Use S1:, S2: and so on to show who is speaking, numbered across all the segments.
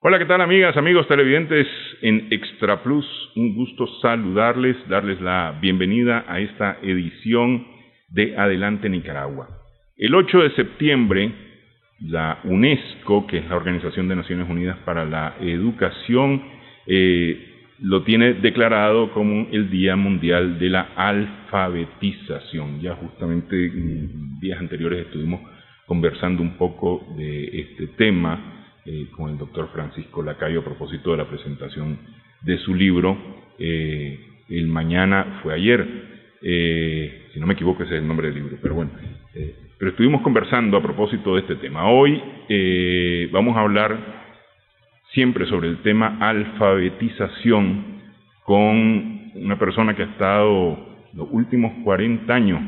S1: Hola, ¿qué tal amigas, amigos televidentes en Extra Plus? Un gusto saludarles, darles la bienvenida a esta edición de Adelante Nicaragua. El 8 de septiembre, la UNESCO, que es la Organización de Naciones Unidas para la Educación, lo tiene declarado como el Día Mundial de la Alfabetización. Ya justamente en días anteriores estuvimos conversando un poco de este tema con el doctor Francisco Lacayo a propósito de la presentación de su libro. El mañana fue ayer, si no me equivoco ese es el nombre del libro, pero bueno, pero estuvimos conversando a propósito de este tema. Hoy vamos a hablar siempre sobre el tema alfabetización con una persona que ha estado los últimos 40 años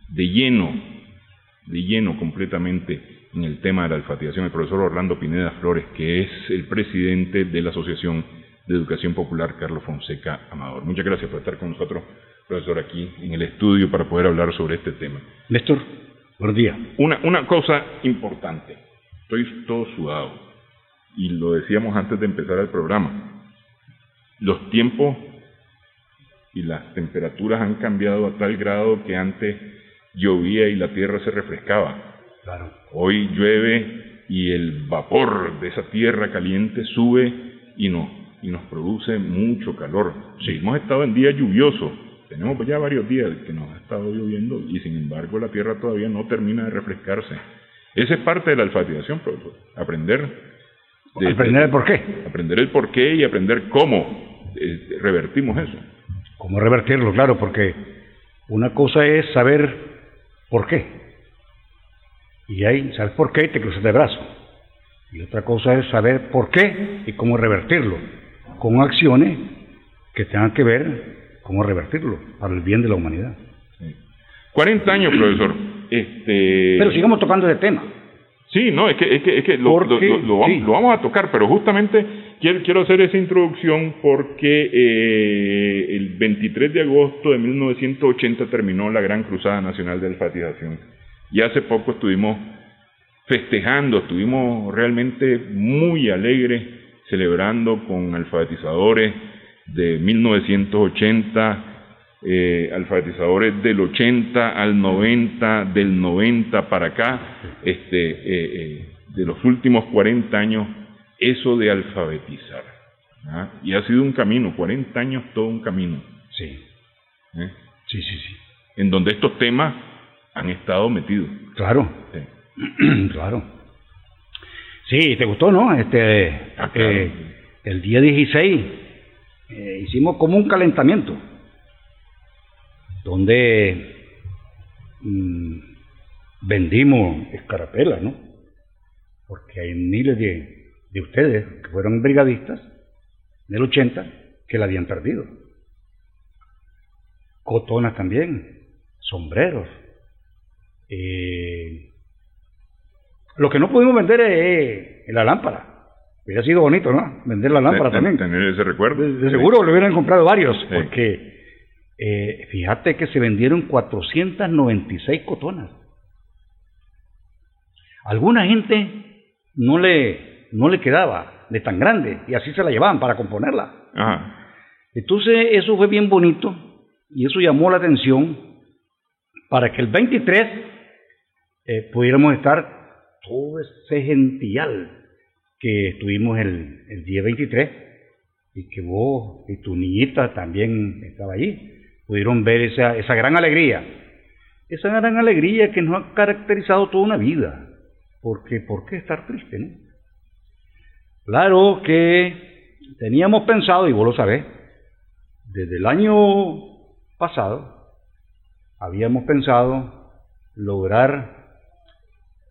S1: de lleno completamente en el tema de la alfabetización, el profesor Orlando Pineda Flores, que es el presidente de la Asociación de Educación Popular Carlos Fonseca Amador. Muchas gracias por estar con nosotros, profesor, aquí en el estudio para poder hablar sobre este tema.
S2: Néstor, buenos días.
S1: Una cosa importante, estoy todo sudado, y lo decíamos antes de empezar el programa, los tiempos y las temperaturas han cambiado a tal grado que antes llovía y la tierra se refrescaba.
S2: Claro.
S1: Hoy llueve y el vapor de esa tierra caliente sube y nos produce mucho calor. Sí, hemos estado en días lluviosos, tenemos ya varios días que nos ha estado lloviendo y sin embargo la tierra todavía no termina de refrescarse. Esa es parte de la alfabetización, profesor. Aprender
S2: el porqué.
S1: Aprender el porqué y aprender cómo revertimos eso.
S2: Cómo revertirlo, claro, porque una cosa es saber por qué. Y ahí, saber por qué te cruzas de brazo. Y otra cosa es saber por qué y cómo revertirlo, con acciones que tengan que ver cómo revertirlo para el bien de la humanidad.
S1: Sí. 40 años, profesor.
S2: Pero sigamos tocando ese tema.
S1: Sí, no, es que lo vamos a tocar, pero justamente quiero hacer esa introducción porque el 23 de agosto de 1980 terminó la Gran Cruzada Nacional de Alfabetización. Y hace poco estuvimos festejando, estuvimos realmente muy alegres, celebrando con alfabetizadores de 1980, alfabetizadores del 80 al 90, del 90 para acá, de los últimos 40 años, eso de alfabetizar. ¿Ah? Y ha sido un camino, 40 años, todo un camino.
S2: Sí. Sí.
S1: En donde estos temas han estado metidos.
S2: Claro. Sí. Claro. Sí, ¿te gustó, no?
S1: Claro.
S2: El día 16 hicimos como un calentamiento donde vendimos escarapelas, ¿no? Porque hay miles de ustedes que fueron brigadistas del 80 que la habían perdido. Cotonas también, sombreros. Lo que no pudimos vender es la lámpara. Hubiera sido bonito, ¿no? Vender la lámpara también.
S1: Tener ese recuerdo.
S2: De seguro le hubieran comprado varios, sí. Porque fíjate que se vendieron 496 cotonas. Alguna gente no le quedaba de tan grande y así se la llevaban para componerla.
S1: Ajá.
S2: Entonces eso fue bien bonito y eso llamó la atención para que el 23 pudiéramos estar todo ese gentillal que estuvimos el día 23 y que vos y tu niñita también estaba allí, pudieron ver esa gran alegría que nos ha caracterizado toda una vida, porque ¿por qué estar triste, no? Claro que teníamos pensado, y vos lo sabés, desde el año pasado habíamos pensado lograr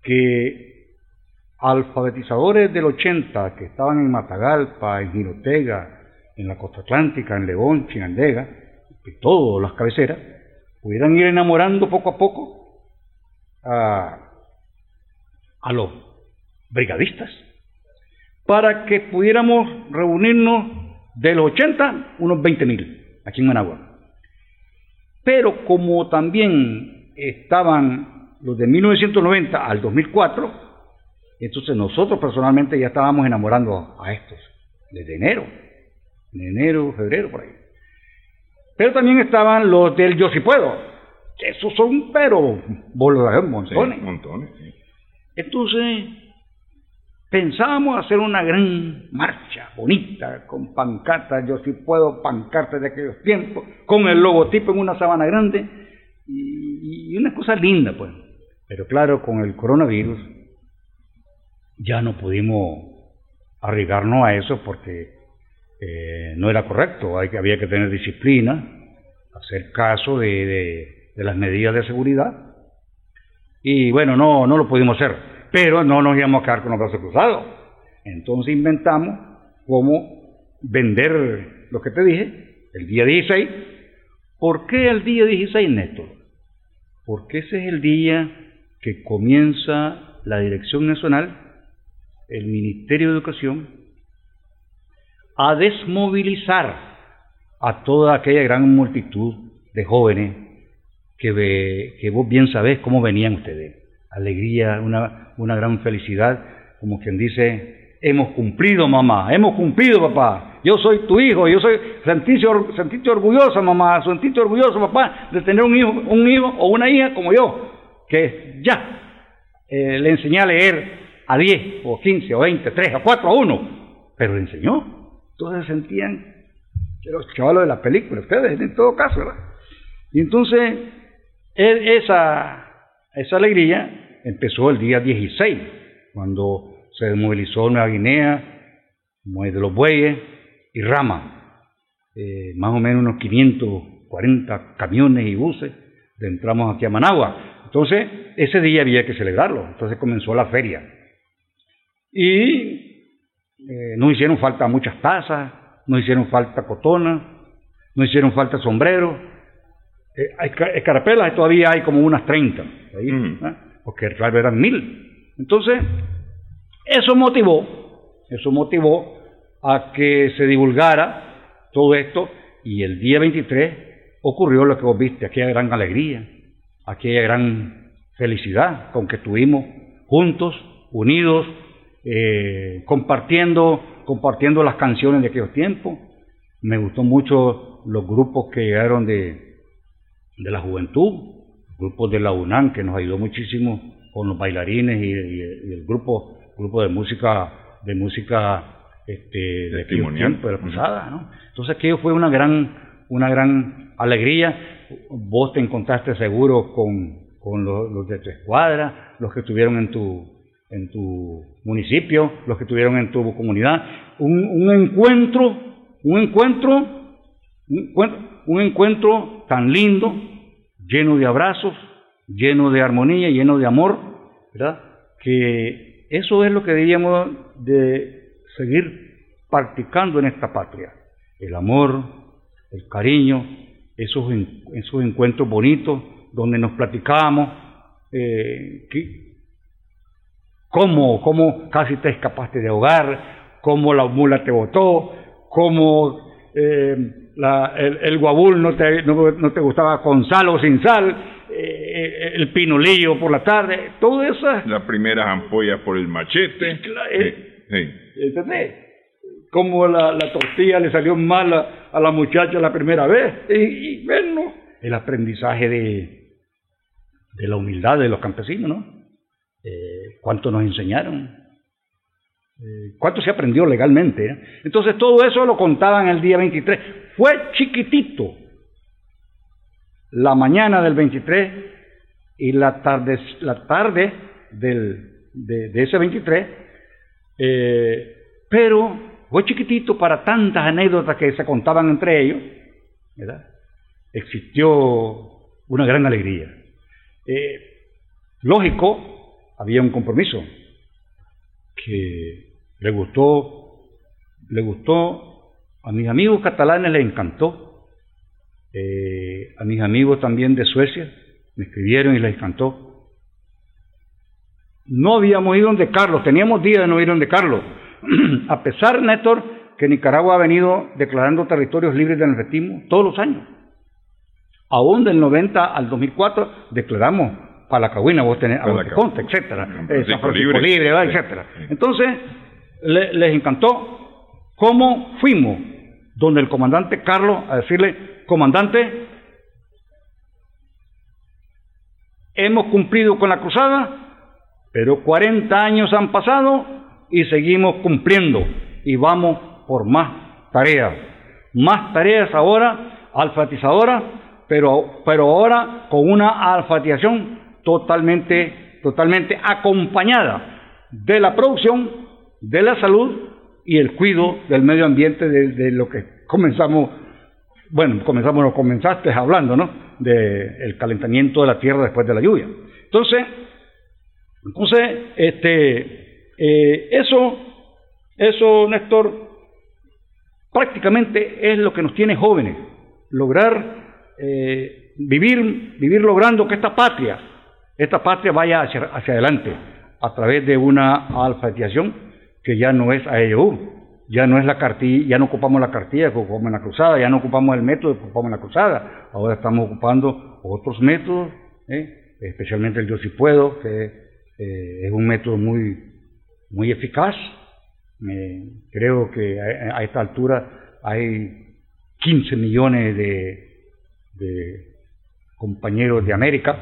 S2: que alfabetizadores del 80 que estaban en Matagalpa, en Jinotega, en la costa atlántica, en León, Chinandega, y todas las cabeceras, pudieran ir enamorando poco a poco a los brigadistas, para que pudiéramos reunirnos de los 80, unos 20,000, aquí en Managua. Pero como también estaban los de 1990 al 2004, Entonces nosotros personalmente ya estábamos enamorando a estos, desde enero, febrero, por ahí. Pero también estaban los del Yo Sí Puedo, que esos son, pero, montones.
S1: Sí, montones, sí.
S2: Entonces, pensábamos hacer una gran marcha bonita, con pancartas, Yo Sí Puedo, pancartas de aquellos tiempos, con el logotipo en una sábana grande, y una cosa linda, pues. Pero claro, con el coronavirus, ya no pudimos arriesgarnos a eso porque no era correcto. Había que tener disciplina, hacer caso de las medidas de seguridad, y bueno, no lo pudimos hacer, pero no nos íbamos a quedar con los brazos cruzados. Entonces inventamos cómo vender lo que te dije, el día 16. ¿Por qué el día 16, Néstor? Porque ese es el día que comienza la Dirección Nacional, el Ministerio de Educación, a desmovilizar a toda aquella gran multitud de jóvenes que vos bien sabés cómo venían ustedes. Alegría, una gran felicidad, como quien dice, hemos cumplido, mamá, hemos cumplido, papá, yo soy tu hijo, yo soy sentiste orgullosa, mamá, sentiste orgulloso, papá, de tener un hijo o una hija como yo, que ya le enseñé a leer a 10 o 15 o 20, 3 o 4 a 1, pero le enseñó. Entonces sentían que los chavalos de la película, ustedes en todo caso, ¿verdad? Y entonces esa alegría empezó el día 16, cuando se desmovilizó Nueva Guinea, Muelle de los Bueyes y Rama. Más o menos unos 540 camiones y buses entramos aquí a Managua. Entonces ese día había que celebrarlo, entonces comenzó la feria. Y no hicieron falta muchas tazas, no hicieron falta cotonas, no hicieron falta sombreros. Escarapelas todavía hay como unas 30, ahí, porque claro, eran 1000. Entonces, eso motivó a que se divulgara todo esto, y el día 23 ocurrió lo que vos viste, aquella gran alegría, aquella gran felicidad con que estuvimos juntos, unidos, compartiendo las canciones de aquellos tiempos. Me gustó mucho los grupos que llegaron de la juventud, grupos de la UNAM, que nos ayudó muchísimo con los bailarines y el grupo de música de aquellos tiempos, de la pasada, ¿no? Entonces aquello fue una gran alegría. Vos te encontraste seguro con los de tu escuadra, los que estuvieron en tu municipio, los que estuvieron en tu comunidad, un encuentro tan lindo, lleno de abrazos, lleno de armonía, lleno de amor, ¿verdad? Que eso es lo que debíamos de seguir practicando en esta patria: el amor, el cariño, esos encuentros bonitos donde nos platicábamos cómo casi te escapaste de ahogar, cómo la mula te botó, cómo el guabul no te gustaba con sal o sin sal, el pinolillo por la tarde, todo eso.
S1: Las primeras ampollas por el machete.
S2: ¿Entendés? Cómo la tortilla le salió mal a la muchacha la primera vez. Y bueno, el aprendizaje de la humildad de los campesinos, ¿no? Cuánto nos enseñaron, cuánto se aprendió legalmente, ¿eh? Entonces todo eso lo contaban el día 23. Fue chiquitito la mañana del 23 y la tarde de ese 23, pero fue chiquitito para tantas anécdotas que se contaban entre ellos, ¿verdad? Existió una gran alegría. Lógico, había un compromiso que le gustó a mis amigos catalanes, les encantó, a mis amigos también de Suecia me escribieron y les encantó. No habíamos ido donde Carlos, teníamos días de no ir donde Carlos, a pesar, Néstor, que Nicaragua ha venido declarando territorios libres de analfabetismo todos los años. Aún del 90 al 2004 declaramos Palacagüina, vos tenés Aguateconte, etcétera, San Francisco Libre, etcétera. Entonces, les encantó cómo fuimos donde el comandante Carlos a decirle: comandante, hemos cumplido con la cruzada, pero 40 años han pasado y seguimos cumpliendo, y vamos por más tareas ahora, alfabetizadoras, pero ahora con una alfabetización totalmente acompañada de la producción, de la salud y el cuidado del medio ambiente, de lo que comenzaste hablando, ¿no? Del calentamiento de la tierra después de la lluvia. Entonces, eso, Néstor, prácticamente es lo que nos tiene jóvenes, lograr vivir logrando que esta patria vaya hacia adelante a través de una alfabetización que ya no es AEU, ya no es la cartilla, ya no ocupamos la cartilla que ocupamos en la cruzada, ya no ocupamos el método que ocupamos en la cruzada, ahora estamos ocupando otros métodos, especialmente el Yo Sí Puedo, que es un método muy eficaz. Creo que a esta altura hay 15 millones de compañeros de América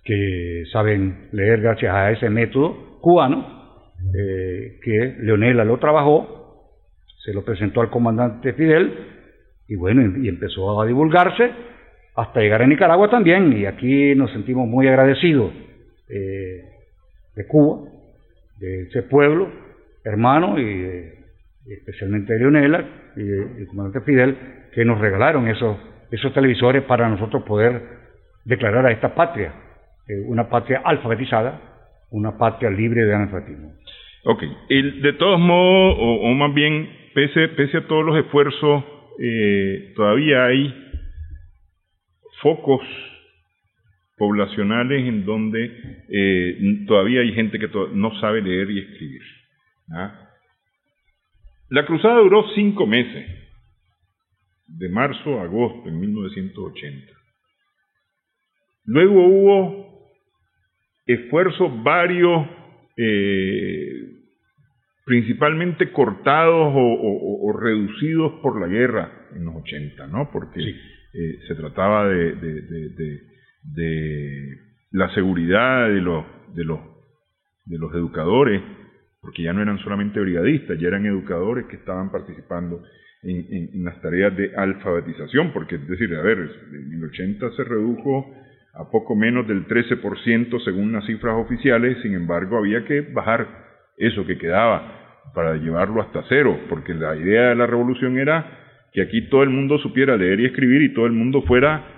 S2: que saben leer gracias a ese método cubano, que Leonela lo trabajó, se lo presentó al comandante Fidel, y bueno, y empezó a divulgarse hasta llegar a Nicaragua también, y aquí nos sentimos muy agradecidos de Cuba, de ese pueblo hermano, y especialmente de Leonela y el comandante Fidel, que nos regalaron esos televisores para nosotros poder declarar a esta patria una patria alfabetizada, una patria libre de analfabetismo.
S1: Ok, de todos modos, o más bien, pese a todos los esfuerzos, todavía hay focos poblacionales en donde todavía hay gente que no sabe leer y escribir. La cruzada duró 5 meses, de marzo a agosto en 1980. Luego hubo esfuerzos varios, principalmente cortados o reducidos por la guerra en los 80, ¿no? Porque sí, se trataba de la seguridad de los educadores, porque ya no eran solamente brigadistas, ya eran educadores que estaban participando en las tareas de alfabetización, porque es decir, en el 80 se redujo a poco menos del 13% según las cifras oficiales. Sin embargo, había que bajar eso que quedaba para llevarlo hasta 0, porque la idea de la revolución era que aquí todo el mundo supiera leer y escribir y todo el mundo fuera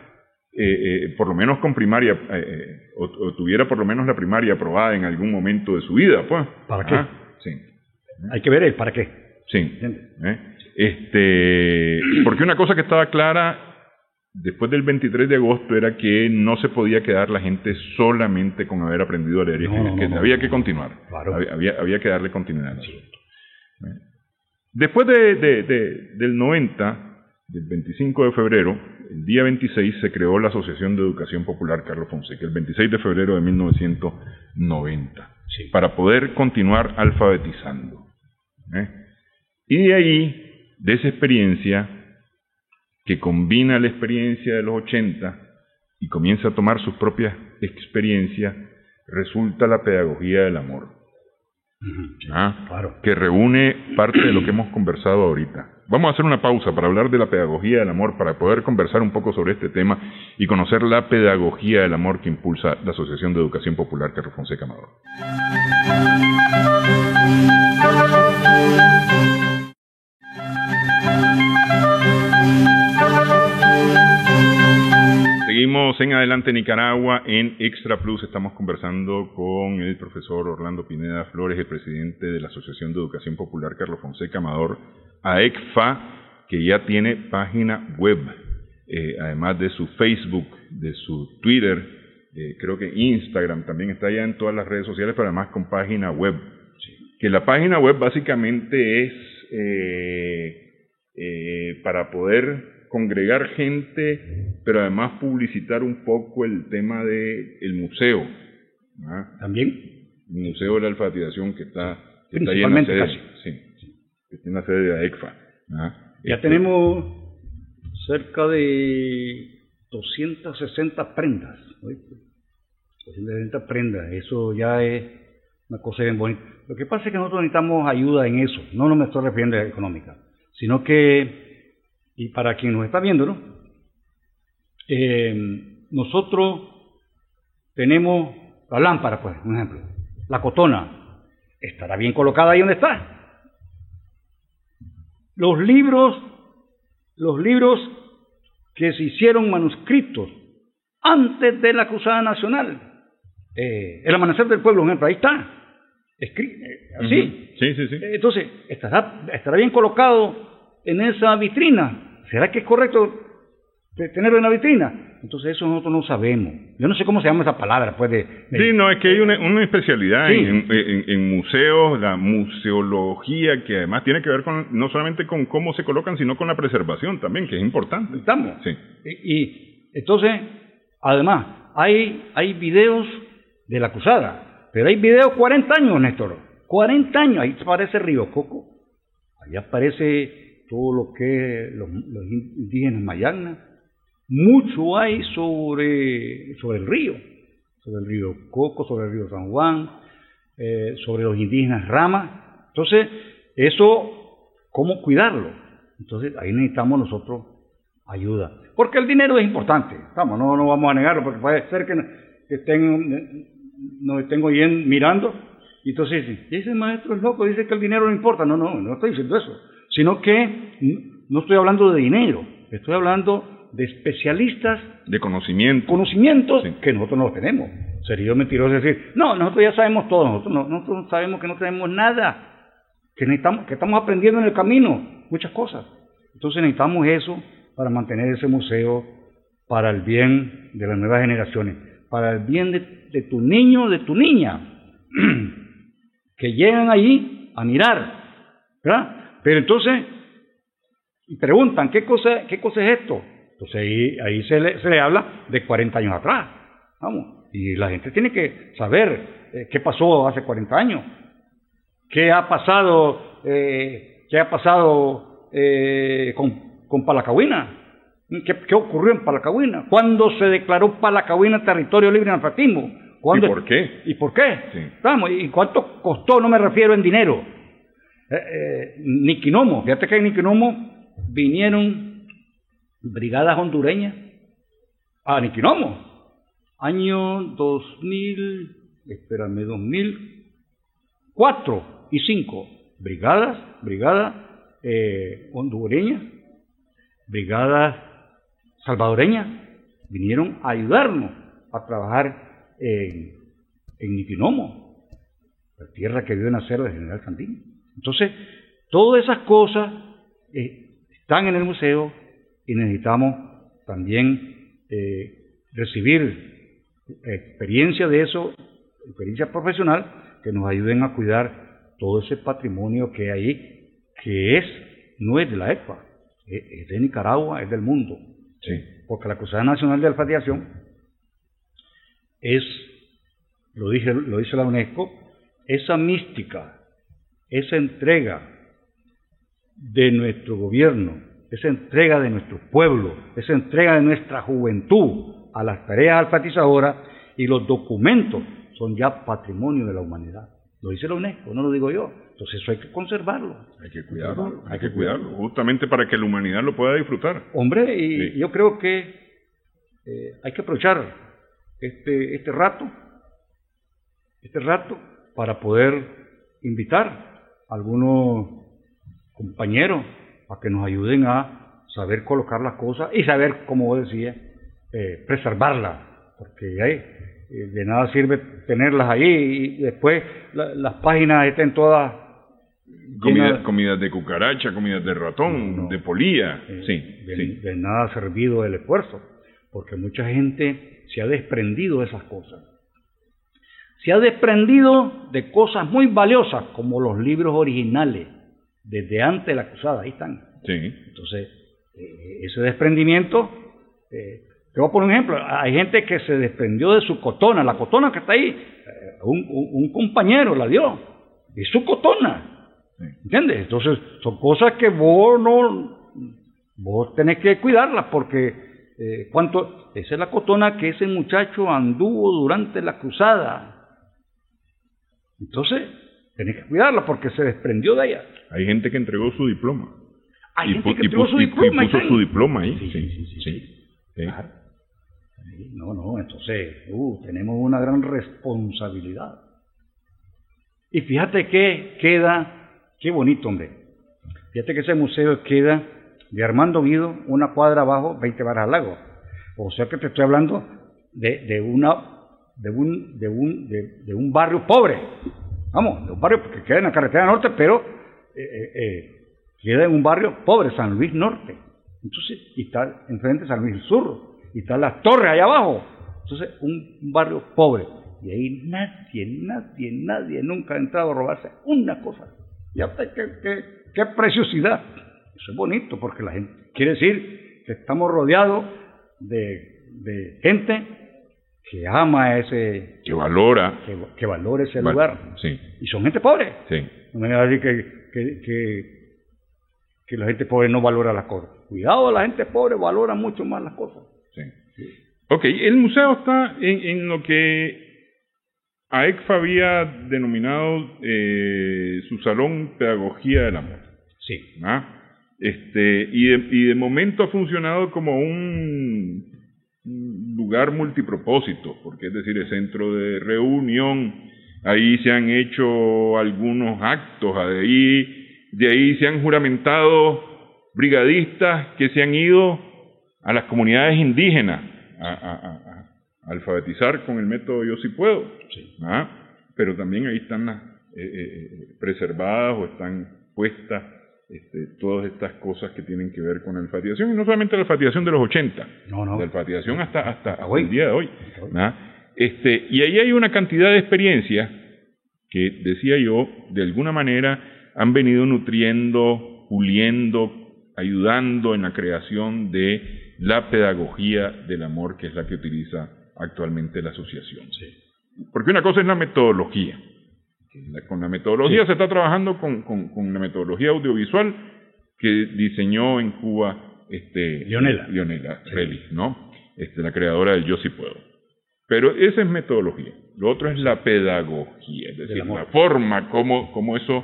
S1: por lo menos con primaria, o tuviera por lo menos la primaria aprobada en algún momento de su vida, pues.
S2: ¿Para qué?
S1: Sí.
S2: Hay que ver el para qué.
S1: Sí. Porque una cosa que estaba clara después del 23 de agosto era que no se podía quedar la gente solamente con haber aprendido a leer y escribir, había que continuar. Claro. Había que darle continuidad. Sí. Después del 90, del 25 de febrero, el día 26 se creó la Asociación de Educación Popular Carlos Fonseca, el 26 de febrero de 1990, sí, para poder continuar alfabetizando. Y de ahí, de esa experiencia, que combina la experiencia de los 80 y comienza a tomar sus propias experiencias, resulta la pedagogía del amor. Claro. Que reúne parte de lo que hemos conversado ahorita. Vamos a hacer una pausa para hablar de la pedagogía del amor, para poder conversar un poco sobre este tema y conocer la pedagogía del amor que impulsa la Asociación de Educación Popular Carlos Fonseca Amador. Seguimos en Adelante Nicaragua en Extra Plus. Estamos conversando con el profesor Orlando Pineda Flores, el presidente de la Asociación de Educación Popular Carlos Fonseca Amador, AECFA, que ya tiene página web, además de su Facebook, de su Twitter, creo que Instagram también está ya en todas las redes sociales, pero además con página web. Sí. Que la página web básicamente es para poder congregar gente, pero además publicitar un poco el tema del museo. ¿Ah?
S2: También.
S1: El Museo de la Alfabetización que está ahí en la
S2: Principalmente
S1: sede,
S2: casi.
S1: sí, que está en la sede de la ECFA. ¿Ah?
S2: Ya tenemos cerca de 260 prendas. ¿Oíste? 260 prendas, eso ya es una cosa bien bonita. Lo que pasa es que nosotros necesitamos ayuda en eso, no me estoy refiriendo a la económica, sino que, y para quien nos está viendo, ¿no? Nosotros tenemos la lámpara, pues, un ejemplo, la cotona, estará bien colocada ahí donde está. Los libros que se hicieron manuscritos antes de la Cruzada Nacional, El Amanecer del Pueblo, por ejemplo, ahí está, así.
S1: Sí.
S2: Entonces, estará bien colocado en esa vitrina. ¿Será que es correcto tenerlo en la vitrina? Entonces eso nosotros no sabemos. Yo no sé cómo se llama esa palabra, pues.
S1: Sí, no, es que hay una especialidad
S2: sí.
S1: en museos, la museología, que además tiene que ver no solamente con cómo se colocan, sino con la preservación también, que es importante.
S2: Estamos.
S1: Sí.
S2: Y entonces, además, hay videos de la Cruzada, pero hay videos 40 años, Néstor. 40 años, ahí aparece Río Coco, ahí aparece todo lo que los indígenas mayagnas. Mucho hay sobre el río Coco, sobre el río San Juan, sobre los indígenas Rama. Entonces, eso, ¿cómo cuidarlo? Entonces, ahí necesitamos nosotros ayuda. Porque el dinero es importante, vamos, no vamos a negarlo, porque puede ser que nos estén oyendo, mirando, y entonces dicen, ese maestro es loco, dice que el dinero no importa. No estoy diciendo eso, sino que no estoy hablando de dinero, estoy hablando de especialistas,
S1: de
S2: conocimientos
S1: sí.
S2: Que nosotros no tenemos. Sería mentiroso decir, no, nosotros ya sabemos todo, nosotros sabemos que no tenemos nada, que estamos aprendiendo en el camino muchas cosas. Entonces necesitamos eso para mantener ese museo, para el bien de las nuevas generaciones, para el bien de tu niño, de tu niña, que llegan allí a mirar, ¿verdad? Pero entonces, y preguntan, ¿qué cosa es esto? Entonces ahí se le habla de 40 años atrás, vamos, y la gente tiene que saber qué pasó hace 40 años, qué ha pasado con Palacagüina, qué ocurrió en Palacagüina, cuándo se declaró Palacagüina territorio libre de analfabetismo,
S1: ¿y por qué?
S2: ¿Y por qué?
S1: Sí.
S2: Vamos, ¿y cuánto costó? No me refiero en dinero. Niquinomo, fíjate que en Niquinomo vinieron brigadas hondureñas a Niquinomo, año 2004 y 2005, brigadas hondureñas, brigadas salvadoreñas, vinieron a ayudarnos a trabajar en Niquinomo, la tierra que vio nacer el general Sandino. Entonces, todas esas cosas están en el museo y necesitamos también recibir experiencia de eso, experiencia profesional, que nos ayuden a cuidar todo ese patrimonio que hay ahí, que no es de la ECFA, es de Nicaragua, es del mundo.
S1: Sí.
S2: Porque la Cruzada Nacional de Alfabetización lo dice la UNESCO, esa mística, esa entrega de nuestro gobierno, esa entrega de nuestro pueblo, esa entrega de nuestra juventud a las tareas alfabetizadoras, y los documentos son ya patrimonio de la humanidad. Lo dice la UNESCO, no lo digo yo. Entonces eso hay que conservarlo.
S1: Hay que cuidarlo, justamente para que la humanidad lo pueda disfrutar.
S2: Hombre, y
S1: sí.
S2: Yo creo que hay que aprovechar este rato para poder invitar a algunos compañeros a que nos ayuden a saber colocar las cosas y saber, como vos decías, preservarlas, porque de nada sirve tenerlas ahí y después las páginas estén todas
S1: comidas de cucaracha, comidas de ratón, de polilla.
S2: De nada ha servido el esfuerzo, porque mucha gente se ha desprendido de esas cosas. Se ha desprendido de cosas muy valiosas, como los libros originales, desde antes de la Cruzada, ahí están.
S1: Sí.
S2: Entonces, ese desprendimiento, te voy a poner un ejemplo, hay gente que se desprendió de su cotona, la cotona que está ahí, un compañero la dio, es su cotona, ¿entiendes? Entonces son cosas que vos tenés que cuidarlas, porque esa es la cotona que ese muchacho anduvo durante la cruzada, entonces tenés que cuidarla porque se desprendió de ella.
S1: Hay gente que entregó su diploma.
S2: Hay gente que entregó su diploma.
S1: Y puso su diploma ahí.
S2: Sí. Claro. No, entonces tenemos una gran responsabilidad. Y fíjate que qué bonito, hombre. Fíjate que ese museo queda de Armando Guido, una cuadra abajo, 20 varas al lago. O sea que te estoy hablando de un barrio pobre. Vamos, de un barrio que queda en la carretera norte, pero queda en un barrio pobre, San Luis Norte. Entonces, y está enfrente San Luis Sur. Y están las torres allá abajo. Entonces, un barrio pobre. Y ahí nadie nunca ha entrado a robarse una cosa. Ya está, qué preciosidad. Eso es bonito, porque la gente, quiere decir que estamos rodeados de gente que ama ese...
S1: Que valora.
S2: Que valora ese lugar.
S1: Sí.
S2: Y son gente pobre.
S1: Sí.
S2: No me va a decir que la gente pobre no valora las cosas. Cuidado, la gente pobre valora mucho más las cosas.
S1: Sí. Ok, el museo está en lo que AECFA había denominado su Salón Pedagogía del Amor.
S2: Sí.
S1: Y de momento ha funcionado como un lugar multipropósito, porque es decir, el centro de reunión, ahí se han hecho algunos actos, de ahí se han juramentado brigadistas que se han ido a las comunidades indígenas a alfabetizar con el método Yo Sí Puedo.
S2: Sí.
S1: Pero también ahí están preservadas o están puestas todas estas cosas que tienen que ver con la alfabetización, y no solamente la alfabetización de los 80, la alfabetización hasta el día de hoy. Y ahí hay una cantidad de experiencias que, decía yo, de alguna manera han venido nutriendo, puliendo, ayudando en la creación de la pedagogía del amor, que es la que utiliza actualmente la asociación.
S2: Sí.
S1: Porque una cosa es la metodología. Con la metodología se está trabajando con la metodología audiovisual que diseñó en Cuba Leonela Félix, ¿no? La creadora del Yo Sí Puedo. Pero esa es metodología. Lo otro es la pedagogía, es decir, la forma como eso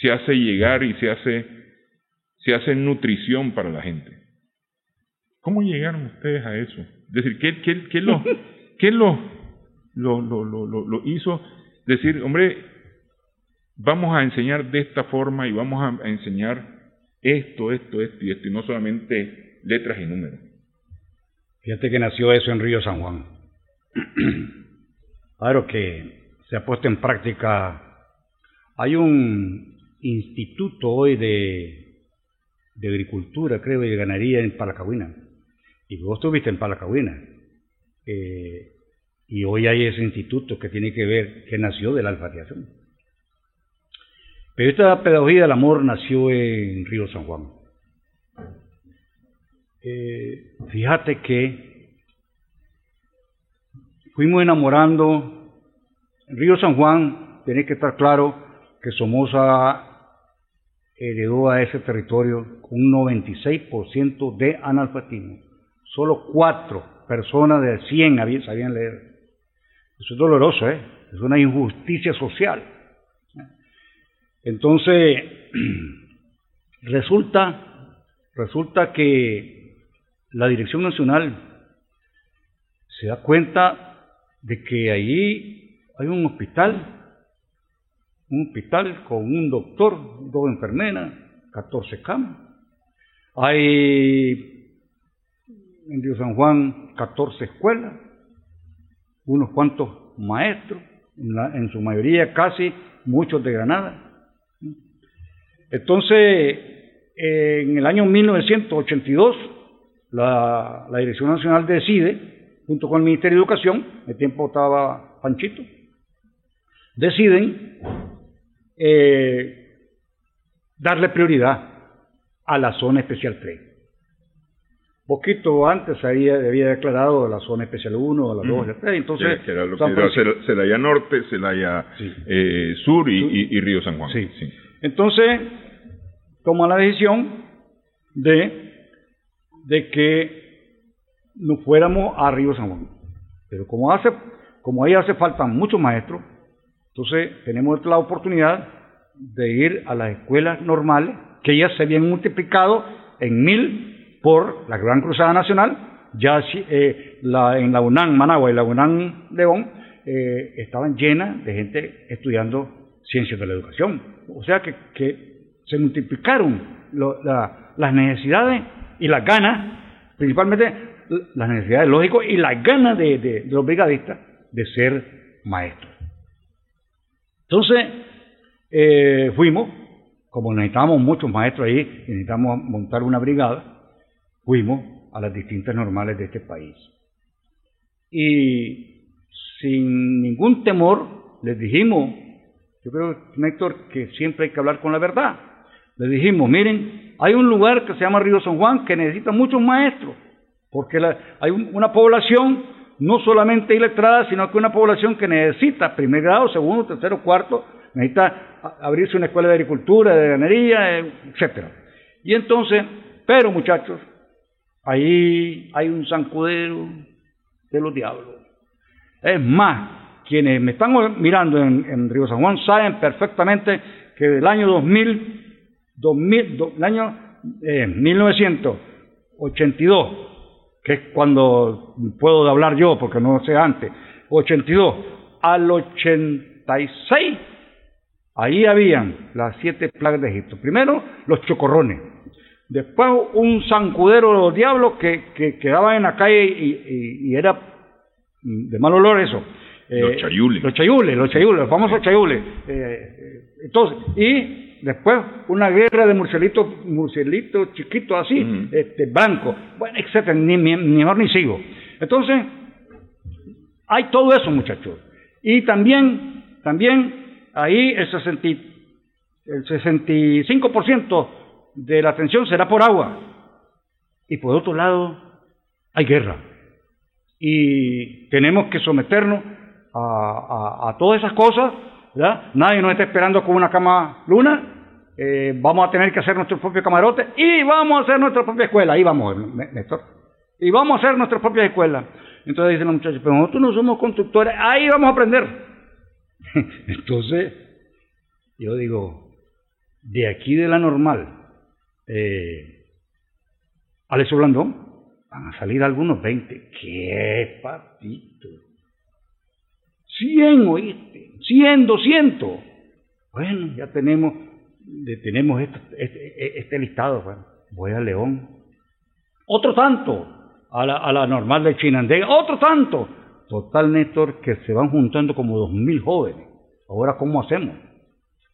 S1: se hace llegar y se hace nutrición para la gente. ¿Cómo llegaron ustedes a eso? Es decir, ¿qué lo hizo? Decir, hombre, vamos a enseñar de esta forma y vamos a enseñar esto, y no solamente letras y números.
S2: Fíjate que nació eso en Río San Juan. Claro que se ha puesto en práctica. Hay un instituto hoy de agricultura, creo, y de ganadería en Palacagüina. Y vos estuviste en Palacagüina. Y hoy hay ese instituto que tiene que ver, que nació de la alfabetización. Pero esta pedagogía del amor nació en Río San Juan. Fíjate que fuimos enamorando. En Río San Juan, tenés que estar claro que Somoza heredó a ese territorio con un 96% de analfabetismo. Solo 4 personas de 100 sabían leer. Eso es doloroso, es una injusticia social. Entonces, resulta que la Dirección Nacional se da cuenta de que allí hay un hospital con un doctor, 2 enfermeras, 14 camas. Hay en Río San Juan 14 escuelas, unos cuantos maestros, en su mayoría casi muchos de Granada. Entonces, en el año 1982, la Dirección Nacional decide, junto con el Ministerio de Educación, en el tiempo estaba Panchito, deciden darle prioridad a la zona especial 3. Poquito antes había declarado la zona especial 1, la 2, la 3, entonces...
S1: Que era lo que era Celaya Norte, Celaya Sur y Río San Juan.
S2: Sí. Entonces, toma la decisión de que nos fuéramos a Río San Juan. Pero como ahí hace falta muchos maestros, entonces tenemos la oportunidad de ir a las escuelas normales, que ya se habían multiplicado en 1000 por la Gran Cruzada Nacional. Ya en la UNAM Managua y la UNAM León estaban llenas de gente estudiando ciencias de la educación. O sea que se multiplicaron las necesidades y las ganas, principalmente las necesidades lógicas y las ganas de los brigadistas de ser maestros. Entonces fuimos, como necesitábamos muchos maestros ahí y necesitábamos montar una brigada, fuimos a las distintas normales de este país. Y sin ningún temor les dijimos, yo creo, Néstor, que siempre hay que hablar con la verdad. Les dijimos, miren, hay un lugar que se llama Río San Juan que necesita muchos maestros, porque hay una población no solamente iletrada, sino que una población que necesita primer grado, segundo, tercero, cuarto, necesita abrirse una escuela de agricultura, de ganadería, etcétera. Y entonces, pero muchachos, ahí hay un zancudero de los diablos. Es más, quienes me están mirando en Río San Juan saben perfectamente que del año 1982, que es cuando puedo hablar yo, porque no sé antes, 82 al 86, ahí habían las 7 plagas de Egipto. Primero, los chocorrones. Después, un zancudero de los diablos que quedaba en la calle y era de mal olor eso.
S1: Los chayules.
S2: Los famosos chayules. Entonces, y después una guerra de murcielitos chiquitos así, blancos, bueno, etcétera, ni mejor ni sigo. Entonces, hay todo eso, muchachos. Y también ahí el 65% de la atención será por agua. Y por otro lado, hay guerra. Y tenemos que someternos a todas esas cosas, ¿verdad? Nadie nos está esperando con una cama luna. Vamos a tener que hacer nuestro propio camarote y vamos a hacer nuestra propia escuela. Ahí vamos, Néstor. Y vamos a hacer nuestras propias escuelas. Entonces dicen los muchachos, pero nosotros no somos constructores, ahí vamos a aprender. Entonces, yo digo, de aquí de la normal, Alessio Blandón, van a salir algunos 20. ¡Qué papito! 100, oíste, 100, 200. Bueno, ya tenemos este listado. Bueno, voy a León. Otro tanto a la normal de Chinandega. Otro tanto. Total, Néstor, que se van juntando como 2000 jóvenes. Ahora, ¿cómo hacemos?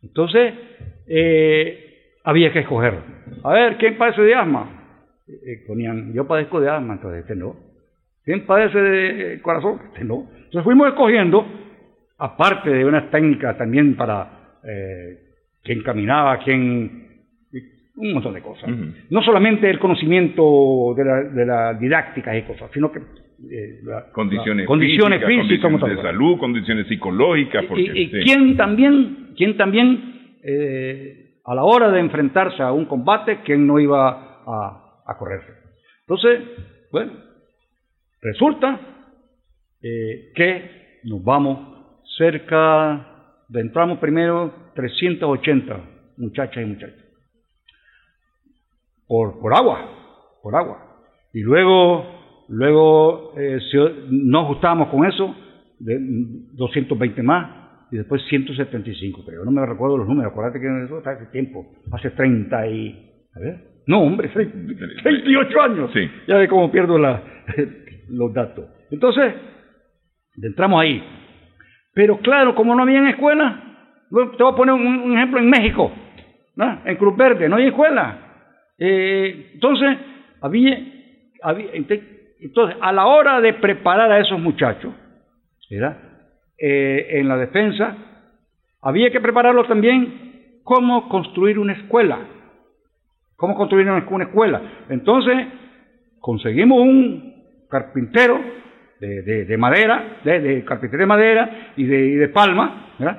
S2: Entonces, había que escoger. A ver, ¿quién padece de asma? Ponían, yo padezco de asma, entonces este no. ¿Quién padece de corazón? Este no. Entonces fuimos escogiendo, aparte de unas técnicas también para quién caminaba, un montón de cosas. No solamente el conocimiento de la didáctica y cosas, sino que
S1: condiciones
S2: físicas,
S1: condiciones de salud, condiciones psicológicas.
S2: Y quién también a la hora de enfrentarse a un combate, quién no iba a correrse. Entonces, bueno, resulta que nos vamos entramos primero 380 muchachas y muchachos. Por agua. Y luego nos ajustamos con eso, de 220 más, y después 175, pero no me recuerdo los números, acuérdate que eso está hace tiempo, hace 30 y... A ver, no hombre, 38 años,
S1: sí.
S2: Ya ve cómo pierdo los datos. Entonces, entramos ahí. Pero claro, como no había escuela, te voy a poner un ejemplo en México, ¿no? En Cruz Verde, no hay escuela. Entonces, entonces, a la hora de preparar a esos muchachos, ¿verdad? En la defensa, había que prepararlos también cómo construir una escuela. Entonces, conseguimos un carpintero de madera, de carpintería de madera y de palma, ¿verdad?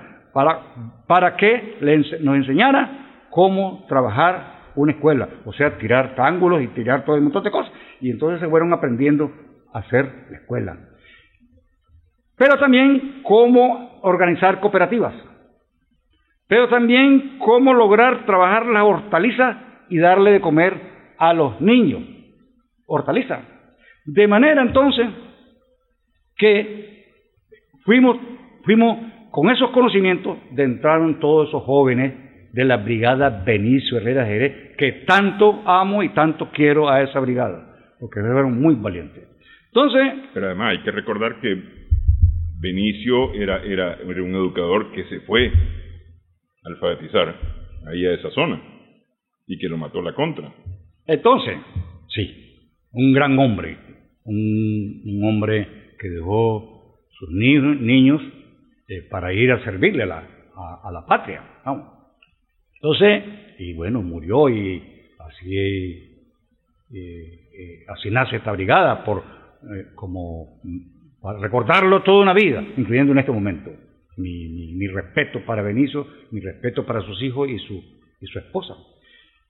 S2: Para que nos enseñara cómo trabajar una escuela, o sea, tirar ángulos y tirar todo un montón de cosas. Y entonces se fueron aprendiendo a hacer la escuela. Pero también cómo organizar cooperativas. Pero también cómo lograr trabajar las hortalizas y darle de comer a los niños. Hortalizas. De manera entonces que fuimos con esos conocimientos de entraron todos esos jóvenes de la brigada Benicio Herrera Jerez, que tanto amo y tanto quiero a esa brigada, porque fueron muy valientes. Entonces,
S1: pero además hay que recordar que Benicio era un educador que se fue a alfabetizar ahí a esa zona y que lo mató la contra.
S2: Entonces, sí, un gran hombre, un hombre que dejó sus niños para ir a servirle a la patria, vamos. Entonces, y bueno, murió y así nace esta brigada, como para recordarlo toda una vida, incluyendo en este momento. Mi respeto para Benicio, mi respeto para sus hijos y su esposa,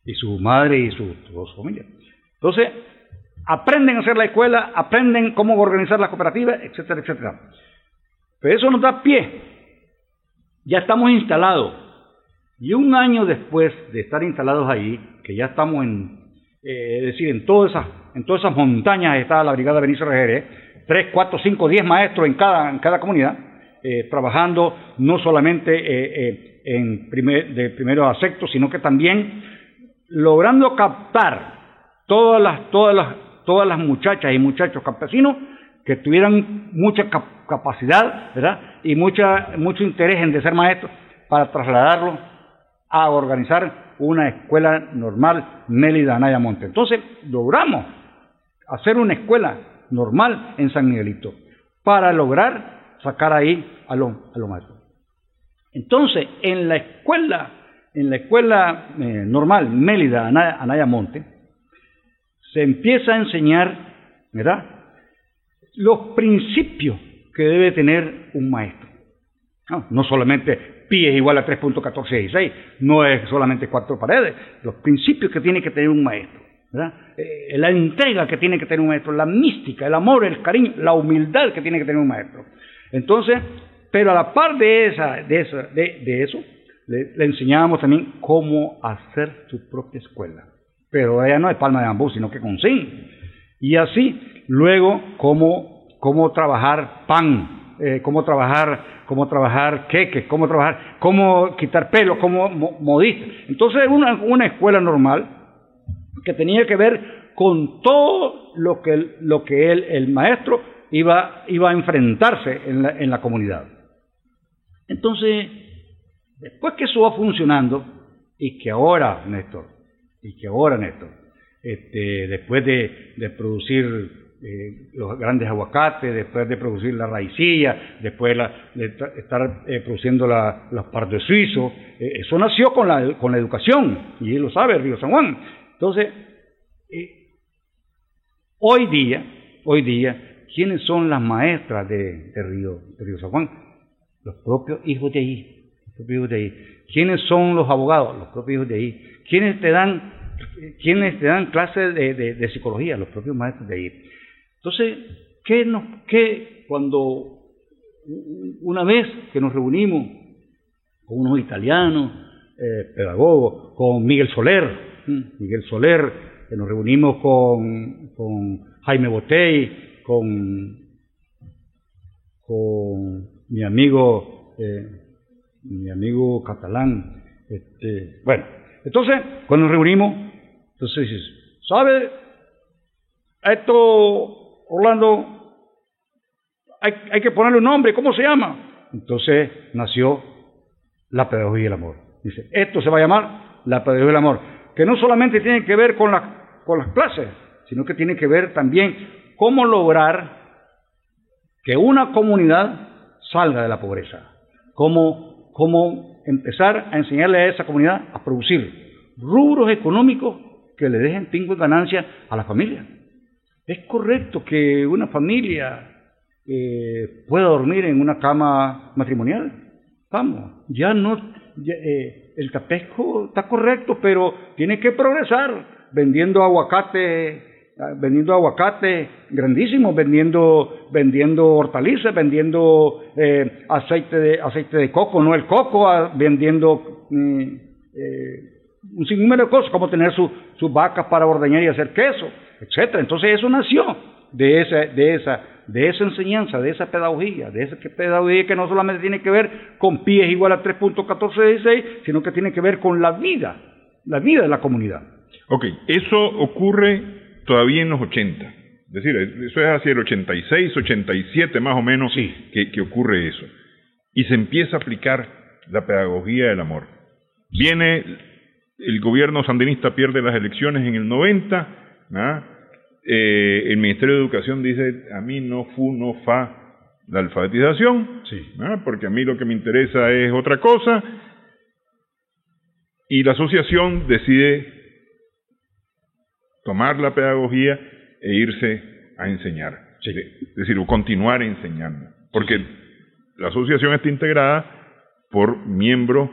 S2: y su madre y su familia. Entonces, aprenden a hacer la escuela, aprenden cómo organizar las cooperativas, etcétera, etcétera. Pero eso nos da pie. Ya estamos instalados. Y un año después de estar instalados ahí, que ya estamos en todas esas montañas está la brigada Benicio Herrera, 3, 4, 5, 10 maestros en cada comunidad, trabajando no solamente de primero a sexto, sino que también logrando captar todas las muchachas y muchachos campesinos que tuvieran mucha capacidad, ¿verdad? Y mucho interés en de ser maestros, para trasladarlos a organizar una escuela normal Mélida Anaya Monte. Entonces logramos hacer una escuela normal en San Miguelito para lograr sacar ahí a los maestros. Entonces, en la escuela normal Mélida Anaya Monte se empieza a enseñar, ¿verdad?, los principios que debe tener un maestro. No solamente pi es igual a 3.1416, no es solamente 4 paredes, los principios que tiene que tener un maestro, ¿verdad? La entrega que tiene que tener un maestro, la mística, el amor, el cariño, la humildad que tiene que tener un maestro. Entonces, pero a la par de eso, le enseñábamos también cómo hacer su propia escuela. Pero ella no es palma de bambú, sino que con zinc. Y así, luego, cómo trabajar pan, cómo trabajar queques, cómo quitar pelo, cómo modista. Entonces, una escuela normal que tenía que ver con todo lo que el maestro iba a enfrentarse en la comunidad. Entonces, después que eso va funcionando, y que ahora, Néstor, después de producir los grandes aguacates, después de producir la raicilla, después de estar produciendo los pardos suizos, eso nació con la educación, y él lo sabe, el Río San Juan. Entonces, hoy día, ¿quiénes son las maestras de Río San Juan? Los propios hijos de ahí. ¿Quiénes son los abogados? Los propios hijos de ahí. ¿Quiénes te dan clases de psicología? Los propios maestros de ahí. Entonces, cuando una vez que nos reunimos con unos italianos, pedagogos, con Miguel Soler, que nos reunimos con Jaime Botey, con mi amigo catalán, bueno, entonces cuando nos reunimos, entonces dices, ¿sabe esto, Orlando? Hay que ponerle un nombre, ¿cómo se llama? Entonces nació la pedagogía del amor. Dice, esto se va a llamar la pedagogía del amor, que no solamente tiene que ver con las clases, sino que tiene que ver también cómo lograr que una comunidad salga de la pobreza, cómo empezar a enseñarle a esa comunidad a producir rubros económicos que le dejen tingos ganancias a la familia. Es correcto que una familia pueda dormir en una cama matrimonial. Vamos, ya no, el tapesco está correcto, pero tiene que progresar vendiendo aguacate grandísimos, vendiendo hortalizas, vendiendo aceite de coco, no el coco, vendiendo un sinnúmero de cosas, como tener sus vacas para ordeñar y hacer queso, etcétera. Entonces eso nació de esa enseñanza, de esa pedagogía, que no solamente tiene que ver con pi es igual a 3.1416, sino que tiene que ver con la vida de la comunidad.
S1: Ok, eso ocurre todavía en los 80, es decir, eso es hacia el 86, 87 más o menos,
S2: sí,
S1: que ocurre eso, y se empieza a aplicar la pedagogía del amor. Viene el gobierno sandinista, pierde las elecciones en el 90, ¿ah? El Ministerio de Educación dice, a mí no fa la alfabetización,
S2: sí,
S1: ¿ah? Porque a mí lo que me interesa es otra cosa, y la asociación decide tomar la pedagogía e irse a enseñar,
S2: sí,
S1: es decir, o continuar enseñando, porque la asociación está integrada por miembros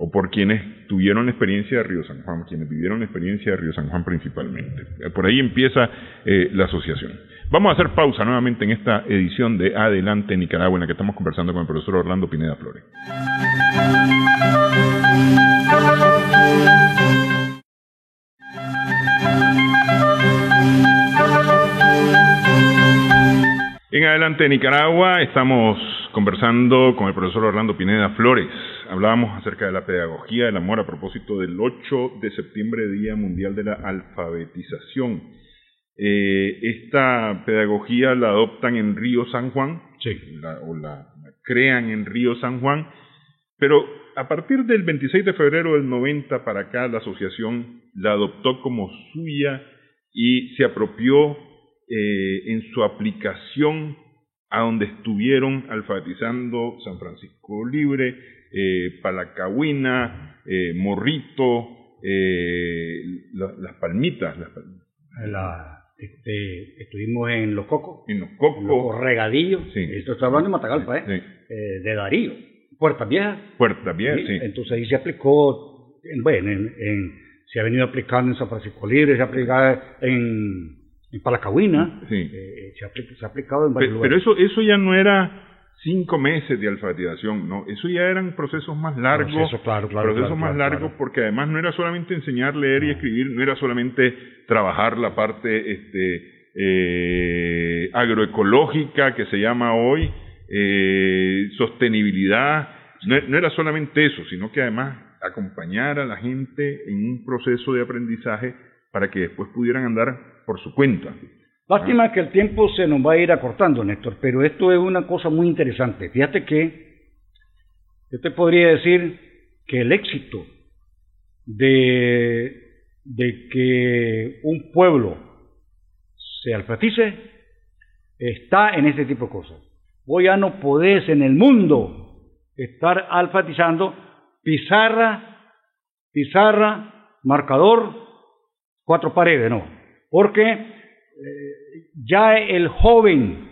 S1: o por quienes tuvieron la experiencia de Río San Juan, quienes vivieron la experiencia de Río San Juan principalmente. Por ahí empieza la asociación. Vamos a hacer pausa nuevamente en esta edición de Adelante Nicaragua, en la que estamos conversando con el profesor Orlando Pineda Flores. En Adelante Nicaragua estamos conversando con el profesor Orlando Pineda Flores. Hablábamos acerca de la pedagogía del amor a propósito del 8 de septiembre, Día Mundial de la Alfabetización. Esta pedagogía la adoptan en Río San Juan,
S2: sí,
S1: la crean en Río San Juan, pero a partir del 26 de febrero del 90 para acá, la asociación la adoptó como suya y se apropió en su aplicación a donde estuvieron alfabetizando San Francisco Libre, Palacahuina, Morrito, las Palmitas.
S2: Estuvimos en Los Cocos.
S1: En Los Cocos.
S2: Regadillo.
S1: Sí.
S2: Esto está hablando de Matagalpa,
S1: sí.
S2: De Darío. Puertas Viejas.
S1: Sí, sí.
S2: Entonces ahí se aplicó, se ha venido aplicando en San Francisco Libre, se ha aplicado en Palacahuina,
S1: sí.
S2: Se ha aplicado en varios lugares.
S1: Pero eso ya no era 5 meses de alfabetización, no, eso ya eran procesos más largos, largos, porque además no era solamente enseñar, leer y escribir, no era solamente trabajar la parte agroecológica que se llama hoy, sostenibilidad, no era solamente eso, sino que además acompañar a la gente en un proceso de aprendizaje para que después pudieran andar por su cuenta.
S2: Lástima que el tiempo se nos va a ir acortando, Néstor, pero esto es una cosa muy interesante. Fíjate que yo te podría decir que el éxito de que un pueblo se alfabetice está en este tipo de cosas. Vos ya no podés en el mundo estar alfabetizando pizarra, marcador, 4 paredes, no, porque ya el joven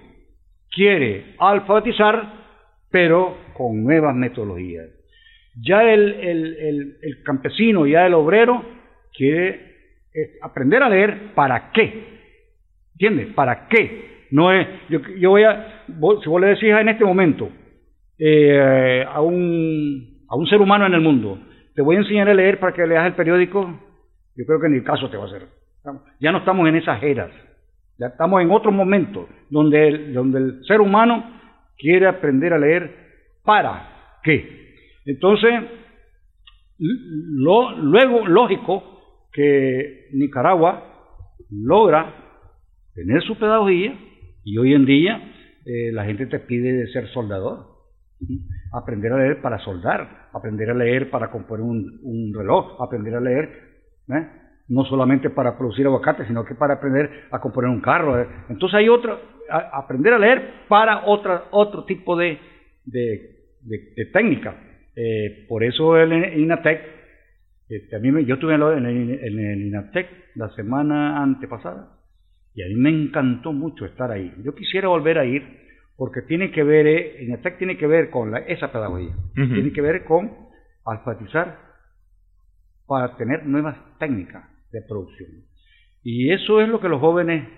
S2: quiere alfabetizar, pero con nuevas metodologías. Ya el campesino, ya el obrero quiere aprender a leer. ¿Para qué? ¿Entiendes? ¿Para qué? No es, yo voy a, si vos le decís en este momento a un ser humano en el mundo, te voy a enseñar a leer para que leas el periódico, yo creo que ni caso te va a hacer. Ya no estamos en esas eras. Ya estamos en otro momento donde el ser humano quiere aprender a leer. ¿Para qué? Entonces, luego lógico que Nicaragua logra tener su pedagogía y hoy en día la gente te pide de ser soldador. Aprender a leer para soldar, aprender a leer para componer un reloj, aprender a leer, no solamente para producir aguacate, sino que para aprender a componer un carro. Entonces hay aprender a leer para otro tipo de técnica. Por eso el INATEC, yo estuve en el INATEC la semana antepasada, Y a mí me encantó mucho estar ahí. Yo quisiera volver a ir porque tiene que ver, en efecto, tiene que ver con esa pedagogía. Tiene que ver con alfabetizar para tener nuevas técnicas de producción. Y eso es lo que los jóvenes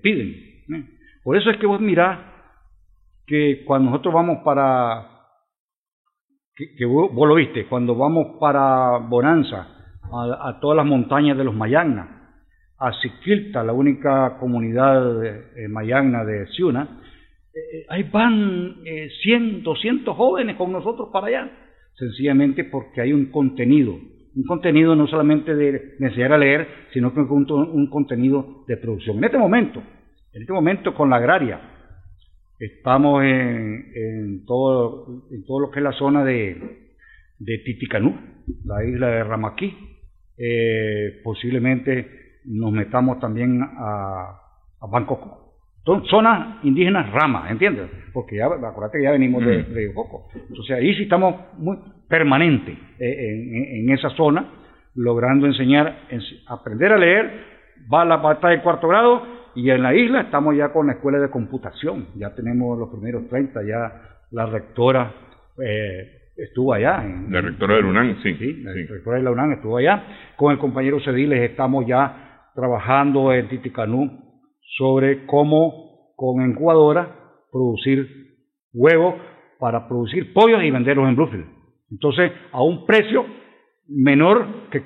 S2: piden. Por eso es que vos mirás que cuando nosotros vamos para, que vos lo viste, cuando vamos para Bonanza, a todas las montañas de los Mayagna, a Siquilta, la única comunidad mayagna de Ciuna, ahí van 100, 200 jóvenes con nosotros para allá, sencillamente porque hay un contenido no solamente de enseñar a leer, sino que un contenido de producción. En este momento con la agraria, estamos en todo lo que es la zona de Titicanú, la isla de Ramaquí. Posiblemente nos metamos también a Bancoco. Son zonas indígenas ramas, ¿entiendes? Porque ya, acuérdate que ya venimos de Río Coco. Entonces ahí sí estamos muy permanentes en esa zona, logrando aprender a leer. Va la batalla de cuarto grado, y en la isla estamos ya con la escuela de computación. Ya tenemos los primeros 30, ya la rectora estuvo allá.
S1: La rectora de la UNAM, sí.
S2: La rectora de la UNAM estuvo allá. Con el compañero Cediles estamos ya trabajando en Titicanú sobre cómo con incubadora producir huevos para producir pollos y venderlos en Bluefield. Entonces, a un precio menor que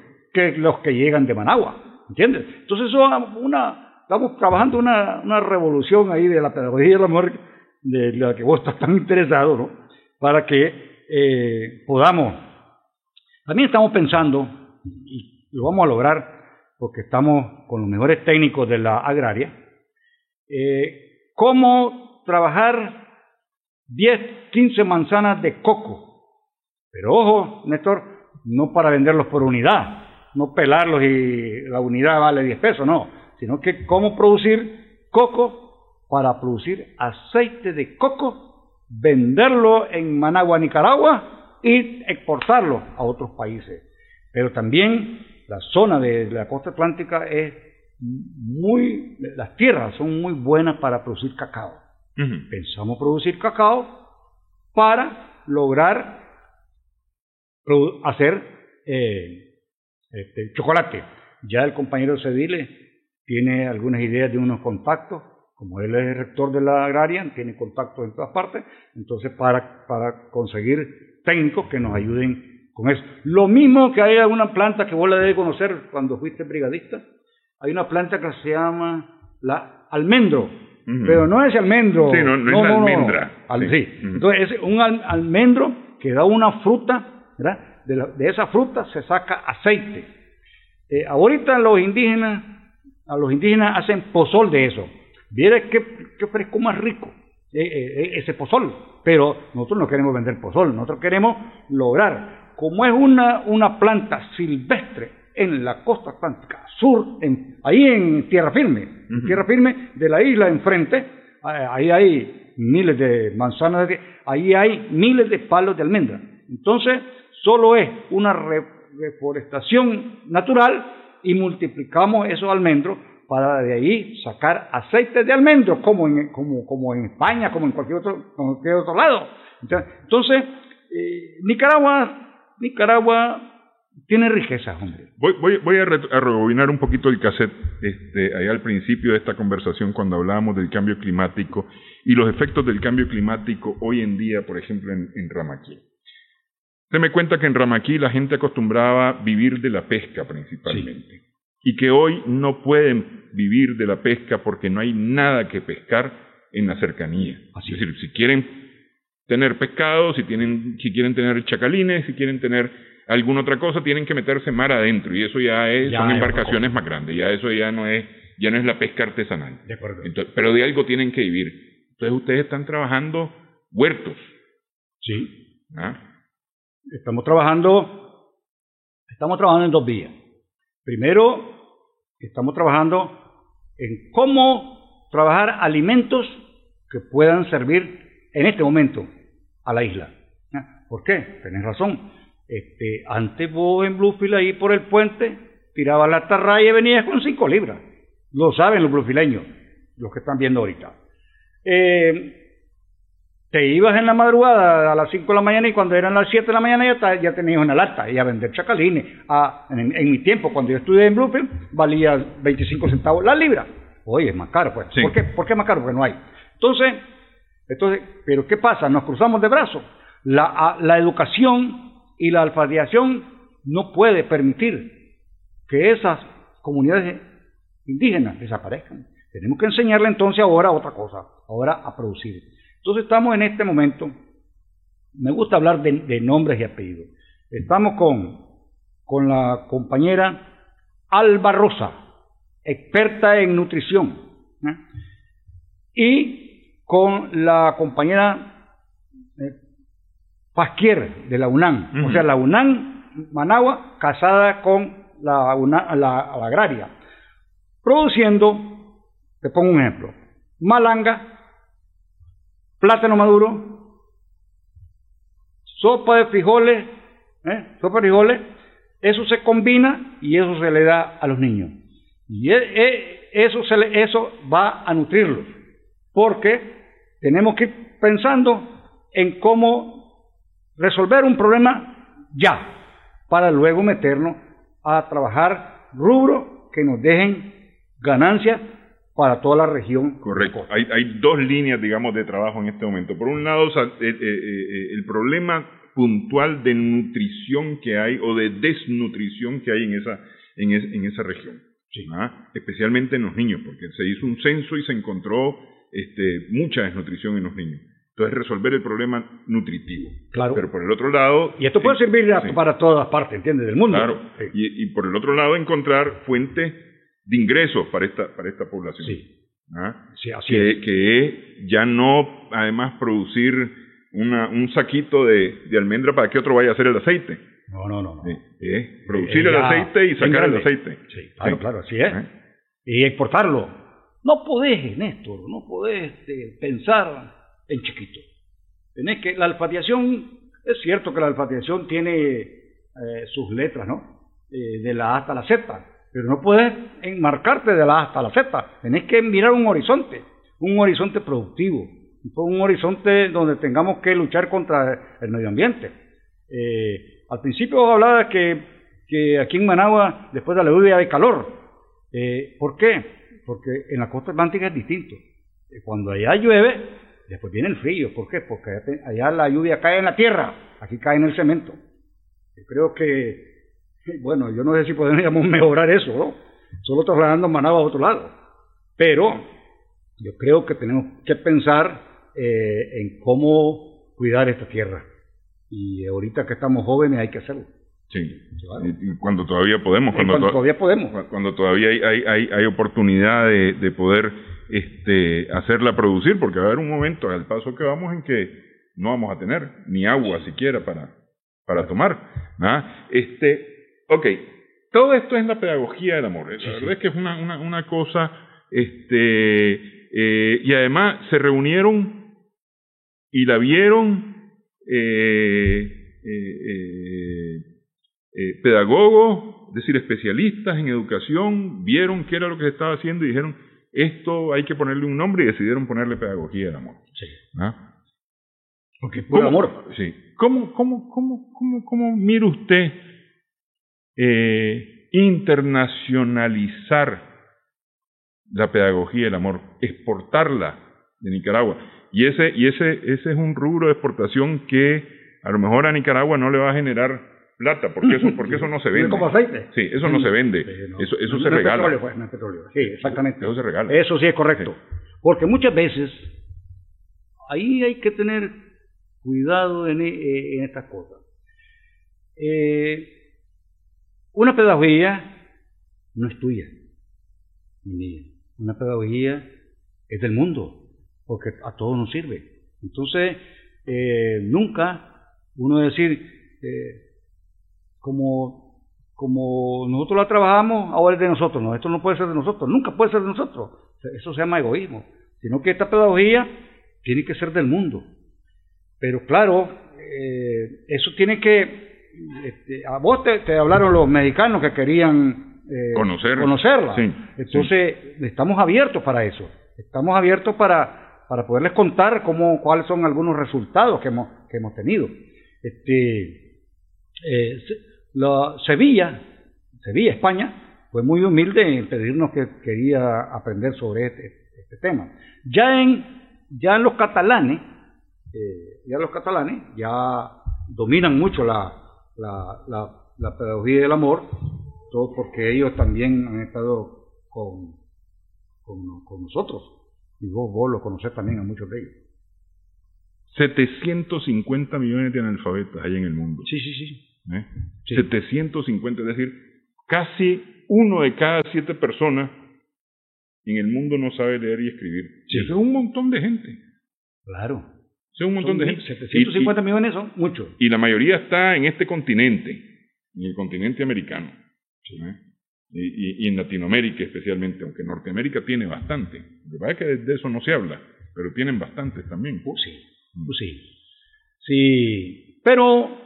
S2: los que llegan de Managua, ¿entiendes? Entonces, estamos trabajando una revolución ahí de la pedagogía, a lo mejor de la que vos estás tan interesado, ¿no? Para que podamos. También estamos pensando, y lo vamos a lograr, porque estamos con los mejores técnicos de la agraria, cómo trabajar 10, 15 manzanas de coco. Pero ojo, Néstor, no para venderlos por unidad, no pelarlos y la unidad vale 10 pesos, no, sino que cómo producir coco para producir aceite de coco, venderlo en Managua, Nicaragua, y exportarlo a otros países. Pero también la zona de la costa atlántica las tierras son muy buenas para producir cacao. Pensamos producir cacao para lograr hacer chocolate. Ya el compañero Cediles tiene algunas ideas de unos contactos, como él es el rector de la agraria, tiene contactos en todas partes, entonces para conseguir técnicos que nos ayuden con eso. Lo mismo que hay una planta que vos la debes conocer cuando fuiste brigadista, hay una planta que se llama la almendro, pero no es almendro.
S1: Sí, no es la almendra.
S2: Sí. Entonces es un almendro que da una fruta, ¿verdad? De esa fruta se saca aceite. Ahorita a los indígenas hacen pozol de eso. Viera qué fresco más rico ese pozol. Pero nosotros no queremos vender pozol, nosotros queremos lograr, como es una planta silvestre en la costa atlántica sur, ahí en tierra firme, de la isla enfrente, ahí hay miles de manzanas, ahí hay miles de palos de almendra. Entonces, solo es una reforestación natural y multiplicamos esos almendros para de ahí sacar aceite de almendro, como en España, como en cualquier otro lado. Entonces, Nicaragua tiene riqueza, hombre.
S1: Voy a rebobinar un poquito el cassette allá al principio de esta conversación, cuando hablábamos del cambio climático y los efectos del cambio climático hoy en día, por ejemplo, en Ramaquí. Se me cuenta que en Ramaquí la gente acostumbraba vivir de la pesca principalmente, y que hoy no pueden vivir de la pesca porque no hay nada que pescar en la cercanía. Es decir, si quieren tener pescado, si quieren tener chacalines, si quieren tener alguna otra cosa, tienen que meterse mar adentro, y eso son embarcaciones más grandes, eso ya no es la pesca artesanal.
S2: De acuerdo.
S1: Entonces, pero de algo tienen que vivir. Entonces ustedes están trabajando huertos.
S2: Sí. Estamos trabajando en 2 vías. Primero, estamos trabajando en cómo trabajar alimentos que puedan servir en este momento a la isla. ¿Por qué? Tenés razón. Antes vos en Bluefield, ahí por el puente, tirabas la atarraya y venías con 5 libras. Lo saben los bluefileños, los que están viendo ahorita. Te ibas en la madrugada a las 5 de la mañana y cuando eran las 7 de la mañana ya tenías una lata y a vender chacalines. En mi tiempo, cuando yo estudié en Bluefield, valía 25 centavos la libra. Oye, es más caro, pues.
S1: Sí.
S2: ¿Por qué es más caro? Porque no hay. Entonces, ¿pero qué pasa? Nos cruzamos de brazos. La educación y la alfabetización no puede permitir que esas comunidades indígenas desaparezcan. Tenemos que enseñarle entonces ahora otra cosa, ahora a producir. Entonces estamos en este momento, me gusta hablar de nombres y apellidos. Estamos con la compañera Alba Rosa, experta en nutrición, y con la compañera Pasquier de la UNAM, o sea, la UNAM Managua casada con la agraria, produciendo, te pongo un ejemplo, malanga, plátano maduro, sopa de frijoles, eso se combina y eso se le da a los niños. Y eso va a nutrirlos, porque tenemos que ir pensando en cómo resolver un problema ya, para luego meternos a trabajar rubros que nos dejen ganancias para toda la región.
S1: Correcto. Hay dos líneas, digamos, de trabajo en este momento. Por un lado, el problema puntual de nutrición que hay o de desnutrición que hay en esa región. Sí. Especialmente en los niños, porque se hizo un censo y se encontró mucha desnutrición en los niños. Entonces, resolver el problema nutritivo. Claro. Pero por el otro lado...
S2: Y esto puede servir para todas partes, ¿entiendes? Del mundo.
S1: Claro. Sí. Y por el otro lado, encontrar fuentes de ingresos para esta población. Sí. Sí, así es. Que es ya no, además, producir un saquito de almendra para que otro vaya a hacer el aceite. No. Es producir el aceite y sacar el aceite.
S2: Sí, claro, así es. Y exportarlo. No podés, Néstor, no podés pensar en chiquito. Tenés que, la alfabetización, es cierto que la alfabetización tiene sus letras, ¿no? De la A hasta la Z. Pero no puedes enmarcarte de la A hasta la Z. Tenés que mirar un horizonte productivo, un horizonte donde tengamos que luchar contra el medio ambiente. Al principio hablaba que aquí en Managua, después de la lluvia, hay calor. ¿Por qué? Porque en la costa atlántica es distinto. Cuando allá llueve, después viene el frío. ¿Por qué? Porque allá la lluvia cae en la tierra, aquí cae en el cemento. Yo creo que bueno, yo no sé si podríamos mejorar eso, ¿no? Solo trasladando Managua a otro lado. Pero yo creo que tenemos que pensar en cómo cuidar esta tierra. Y ahorita que estamos jóvenes hay que hacerlo.
S1: Sí, claro. Y cuando todavía podemos. Cuando todavía hay oportunidad de poder hacerla producir, porque va a haber un momento al paso que vamos en que no vamos a tener ni agua siquiera para tomar. Ok, todo esto es la pedagogía del amor. La verdad es que es una cosa, y además se reunieron y la vieron pedagogos, es decir, especialistas en educación, vieron qué era lo que se estaba haciendo y dijeron, esto hay que ponerle un nombre, y decidieron ponerle pedagogía del amor. Sí.
S2: Porque por amor.
S1: Sí. ¿Cómo mira usted internacionalizar la pedagogía del amor, exportarla de Nicaragua? Y ese es un rubro de exportación que a lo mejor a Nicaragua no le va a generar plata, porque eso no se vende.
S2: Como aceite.
S1: Sí, eso no se vende. Sí, no. Eso se regala.
S2: Petróleo, pues, no es petróleo. Sí, exactamente.
S1: Eso se regala.
S2: Eso sí es correcto. Sí. Porque muchas veces ahí hay que tener cuidado en estas cosas. Una pedagogía no es tuya, ni una pedagogía es del mundo, porque a todos nos sirve. Entonces, nunca uno decir, como nosotros la trabajamos, ahora es de nosotros. No, esto no puede ser de nosotros, nunca puede ser de nosotros. Eso se llama egoísmo. Sino que esta pedagogía tiene que ser del mundo. Pero claro, eso tiene que... a vos te hablaron los mexicanos que querían conocerla.
S1: Sí,
S2: entonces, estamos abiertos para eso. Estamos abiertos para poderles contar cuáles son algunos resultados que hemos tenido. Sevilla, España, fue muy humilde en pedirnos que quería aprender sobre este tema. Ya en los catalanes, ya dominan mucho la pedagogía del amor, todo porque ellos también han estado con nosotros, y vos lo conocés también a muchos de ellos.
S1: 750 millones de analfabetas hay en el mundo.
S2: Sí. Sí.
S1: 750, es decir, casi 1 de cada 7 personas en el mundo no sabe leer y escribir.
S2: Sí.
S1: Eso es un montón de gente.
S2: Claro.
S1: Eso es un montón de gente.
S2: 750 millones son muchos.
S1: Y la mayoría está en este continente, en el continente americano.
S2: Sí.
S1: Y en Latinoamérica especialmente, aunque Norteamérica tiene bastante. Lo que pasa es que de eso no se habla, pero tienen bastantes también.
S2: Sí. Pero,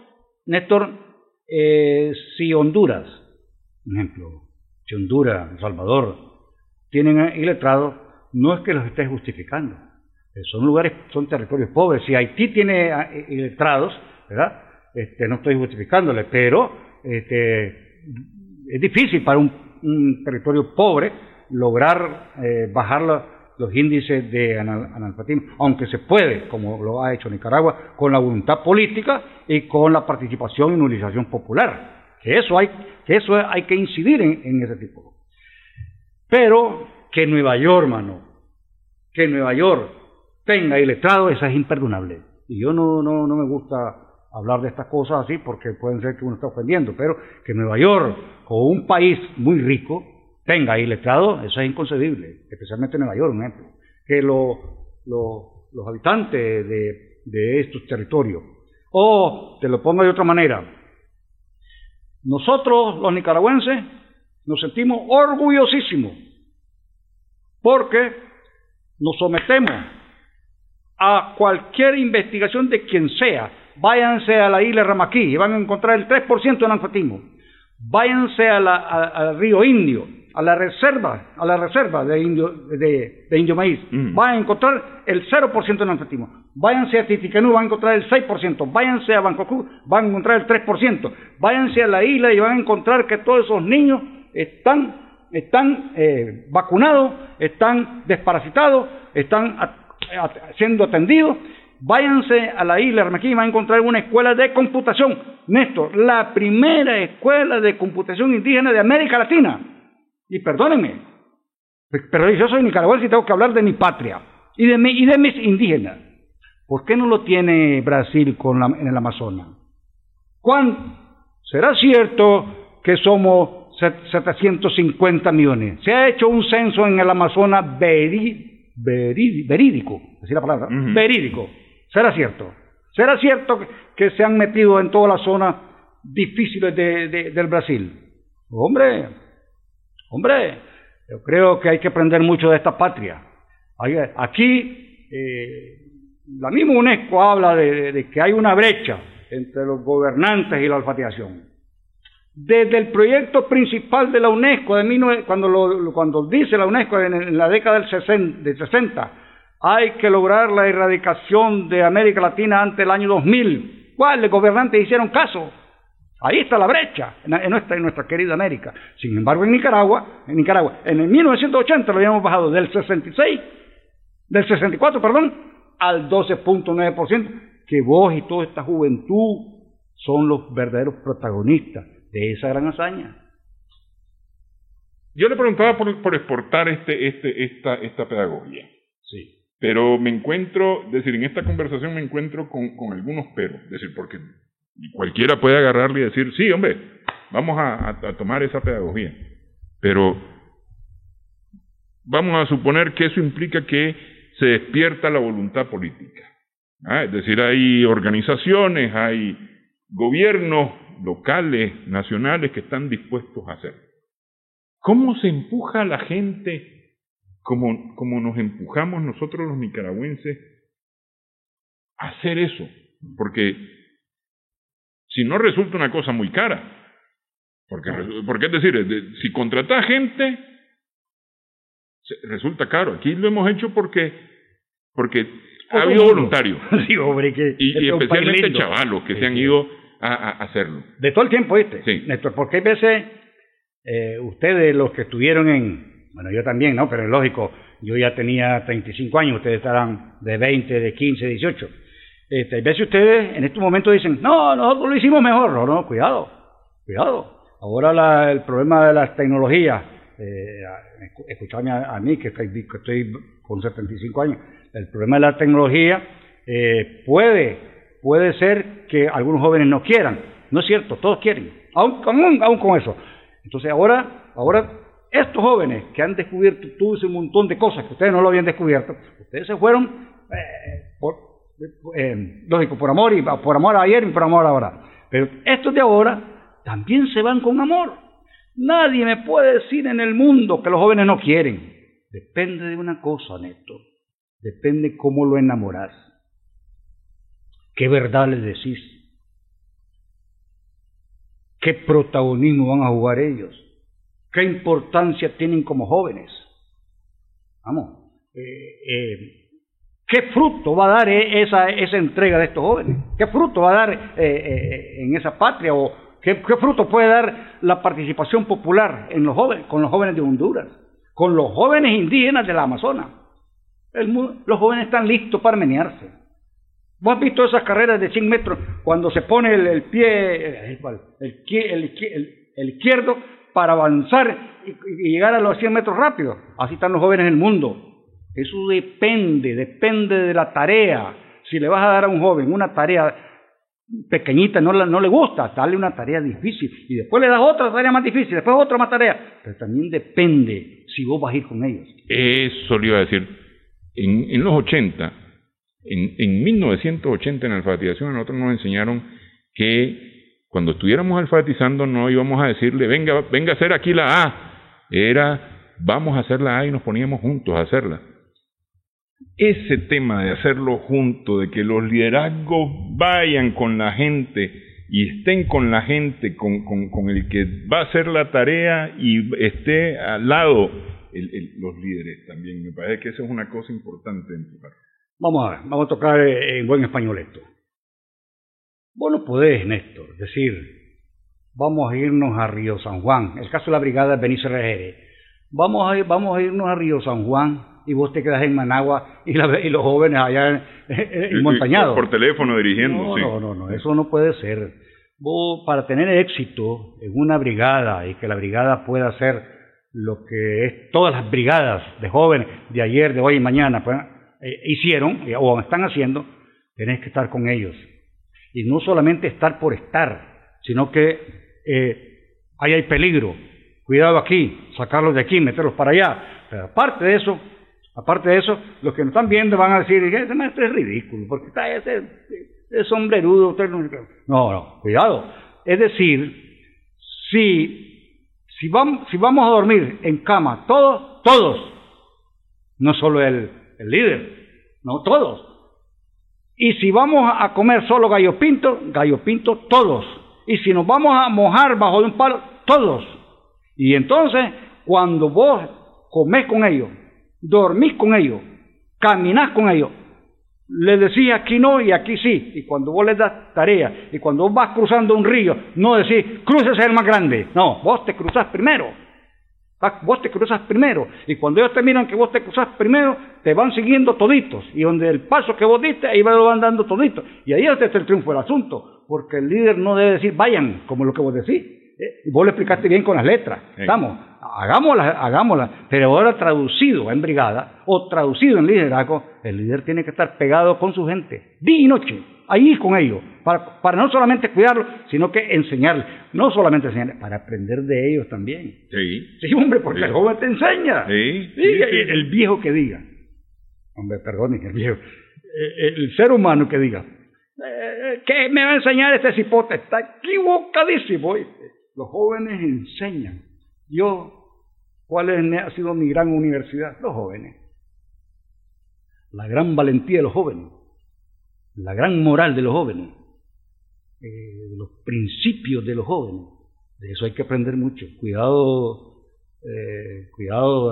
S2: Néstor, si Honduras, por ejemplo, El Salvador, tienen iletrados, no es que los esté justificando. Son territorios pobres. Si Haití tiene iletrados, ¿verdad? No estoy justificándole, pero es difícil para un territorio pobre lograr bajar los índices de analfabetismo, aunque se puede, como lo ha hecho Nicaragua, con la voluntad política y con la participación y movilización popular. Que eso hay que incidir en ese tipo. Pero que Nueva York, tenga iletrado, eso es imperdonable. Y yo no me gusta hablar de estas cosas así porque pueden ser que uno está ofendiendo, pero que Nueva York, como un país muy rico, tenga iletrado, eso es inconcebible, especialmente Nueva York, por ejemplo. Que los habitantes de estos territorios, o te lo pongo de otra manera, nosotros los nicaragüenses nos sentimos orgullosísimos porque nos sometemos a cualquier investigación de quien sea. Váyanse a la isla Ramaquí y van a encontrar el 3% de analfabetismo. Váyanse al río Indio, a la reserva de Indio Maíz, van a encontrar el 0% de analfabetismo. Váyanse a Titicaca, van a encontrar el 6%. Váyanse a Bangkok, van a encontrar el 3%. Váyanse a la isla y van a encontrar que todos esos niños están vacunados, están desparasitados, están siendo atendidos. Váyanse a la isla Armequí y van a encontrar una escuela de computación, Néstor, la primera escuela de computación indígena de América Latina. Y perdónenme, pero yo soy nicaragüense y tengo que hablar de mi patria y de mis indígenas. ¿Por qué no lo tiene Brasil en el Amazonas? ¿Será cierto que somos 750 millones? Se ha hecho un censo en el Amazonas verídico, así la palabra, verídico. ¿Será cierto? ¿Será cierto que se han metido en todas las zonas difíciles del Brasil? Hombre, yo creo que hay que aprender mucho de esta patria. Aquí, la misma UNESCO habla de que hay una brecha entre los gobernantes y la alfabetización. Desde el proyecto principal de la UNESCO, cuando dice la UNESCO en la década del 60, hay que lograr la erradicación de América Latina antes del año 2000. ¿Cuáles gobernantes hicieron caso? Ahí está la brecha en nuestra querida América. Sin embargo, en Nicaragua, en el 1980 lo habíamos bajado del 64, al 12.9%, que vos y toda esta juventud son los verdaderos protagonistas de esa gran hazaña.
S1: Yo le preguntaba por exportar esta pedagogía.
S2: Sí.
S1: Pero en esta conversación me encuentro con algunos peros. Es decir, porque cualquiera puede agarrarle y decir, sí, hombre, vamos a tomar esa pedagogía. Pero vamos a suponer que eso implica que se despierta la voluntad política. Es decir, hay organizaciones, hay gobiernos locales, nacionales que están dispuestos a hacerlo. ¿Cómo se empuja a la gente como nos empujamos nosotros los nicaragüenses a hacer eso? Porque si no resulta una cosa muy cara, Porque es decir, si contratás gente, resulta caro. Aquí lo hemos hecho porque ha habido voluntarios.
S2: Sí, hombre,
S1: y especialmente chavalos que se han ido a hacerlo.
S2: De todo el tiempo, ¿viste?
S1: Sí.
S2: Néstor, porque hay veces, ustedes los que estuvieron bueno, yo también, ¿no? Pero es lógico, yo ya tenía 35 años, ustedes estarán de 20, de 15, 18. Hay veces ustedes en estos momentos dicen, no, nosotros lo hicimos mejor. No, cuidado. Ahora el problema de las tecnologías, escuchadme a mí que estoy con 75 años, el problema de la tecnología puede ser que algunos jóvenes no quieran. No es cierto, todos quieren, aún con eso. Entonces ahora estos jóvenes que han descubierto todo ese montón de cosas que ustedes no lo habían descubierto, ustedes se fueron lógico, por amor ayer y por amor ahora. Pero estos de ahora también se van con amor. Nadie me puede decir en el mundo que los jóvenes no quieren. Depende de una cosa, Néstor. Depende cómo lo enamorás. ¿Qué verdad les decís? ¿Qué protagonismo van a jugar ellos? ¿Qué importancia tienen como jóvenes? Vamos. ¿Qué fruto va a dar esa entrega de estos jóvenes? ¿Qué fruto va a dar en esa patria? ¿O qué fruto puede dar la participación popular en con los jóvenes de Honduras? Con los jóvenes indígenas de la Amazonas. Los jóvenes están listos para menearse. ¿Vos has visto esas carreras de 100 metros cuando se pone el pie, el izquierdo para avanzar y llegar a los 100 metros rápido? Así están los jóvenes en el mundo. Eso depende de la tarea. Si le vas a dar a un joven una tarea pequeñita, no le gusta, dale una tarea difícil y después le das otra tarea más difícil, después otra más tarea. Pero también depende si vos vas a ir con ellos.
S1: Eso le iba a decir. En los 80, en 1980 en alfabetización, a nosotros nos enseñaron que cuando estuviéramos alfabetizando no íbamos a decirle, venga a hacer aquí la A. Vamos a hacer la A y nos poníamos juntos a hacerla. Ese tema de hacerlo junto, de que los liderazgos vayan con la gente y estén con la gente, con el que va a hacer la tarea y esté al lado los líderes también. Me parece que eso es una cosa importante de enfocar.
S2: Vamos a tocar en buen español esto. Vos no podés, Néstor, decir, vamos a irnos a Río San Juan. El caso de la brigada Benicio Regere. Vamos a irnos a Río San Juan y vos te quedás en Managua y los jóvenes allá en Montañado.
S1: Por teléfono dirigiendo,
S2: No, eso no puede ser. Vos, para tener éxito en una brigada y que la brigada pueda hacer lo que es todas las brigadas de jóvenes de ayer, de hoy y mañana hicieron o están haciendo, tenés que estar con ellos. Y no solamente estar por estar, sino que ahí hay peligro. Cuidado aquí, sacarlos de aquí, meterlos para allá. Pero aparte de eso, los que nos están viendo van a decir, ese maestro es ridículo, porque está ese sombrerudo. No, cuidado. Es decir, si vamos a dormir en cama, todos, no solo el líder, no todos. Y si vamos a comer solo gallo pinto, todos. Y si nos vamos a mojar bajo de un palo, todos. Y entonces, cuando vos comés con ellos, dormís con ellos, caminás con ellos, les decís aquí no y aquí sí. Y cuando vos les das tarea, y cuando vos vas cruzando un río, no decís, crúcese el más grande. No, vos te cruzás primero. Y cuando ellos te miran que vos te cruzás primero, te van siguiendo toditos. Y donde el paso que vos diste, ahí lo van dando toditos. Y ahí es el triunfo del asunto. Porque el líder no debe decir, vayan, como lo que vos decís. Vos lo explicaste bien con las letras. Estamos, hagámoslas. Pero ahora traducido en brigada o traducido en liderazgo, el líder tiene que estar pegado con su gente, día y noche, ahí con ellos, para no solamente cuidarlos, sino que enseñarles. No solamente enseñarles, para aprender de ellos también. Sí, hombre, porque el joven te enseña. Sí. El viejo que diga, hombre, perdonen, el viejo, el ser humano que diga, ¿qué me va a enseñar este cipote? Está equivocadísimo. Los jóvenes enseñan. ¿Cuál ha sido mi gran universidad? Los jóvenes. La gran valentía de los jóvenes, la gran moral de los jóvenes, los principios de los jóvenes, De eso hay que aprender mucho. Cuidado,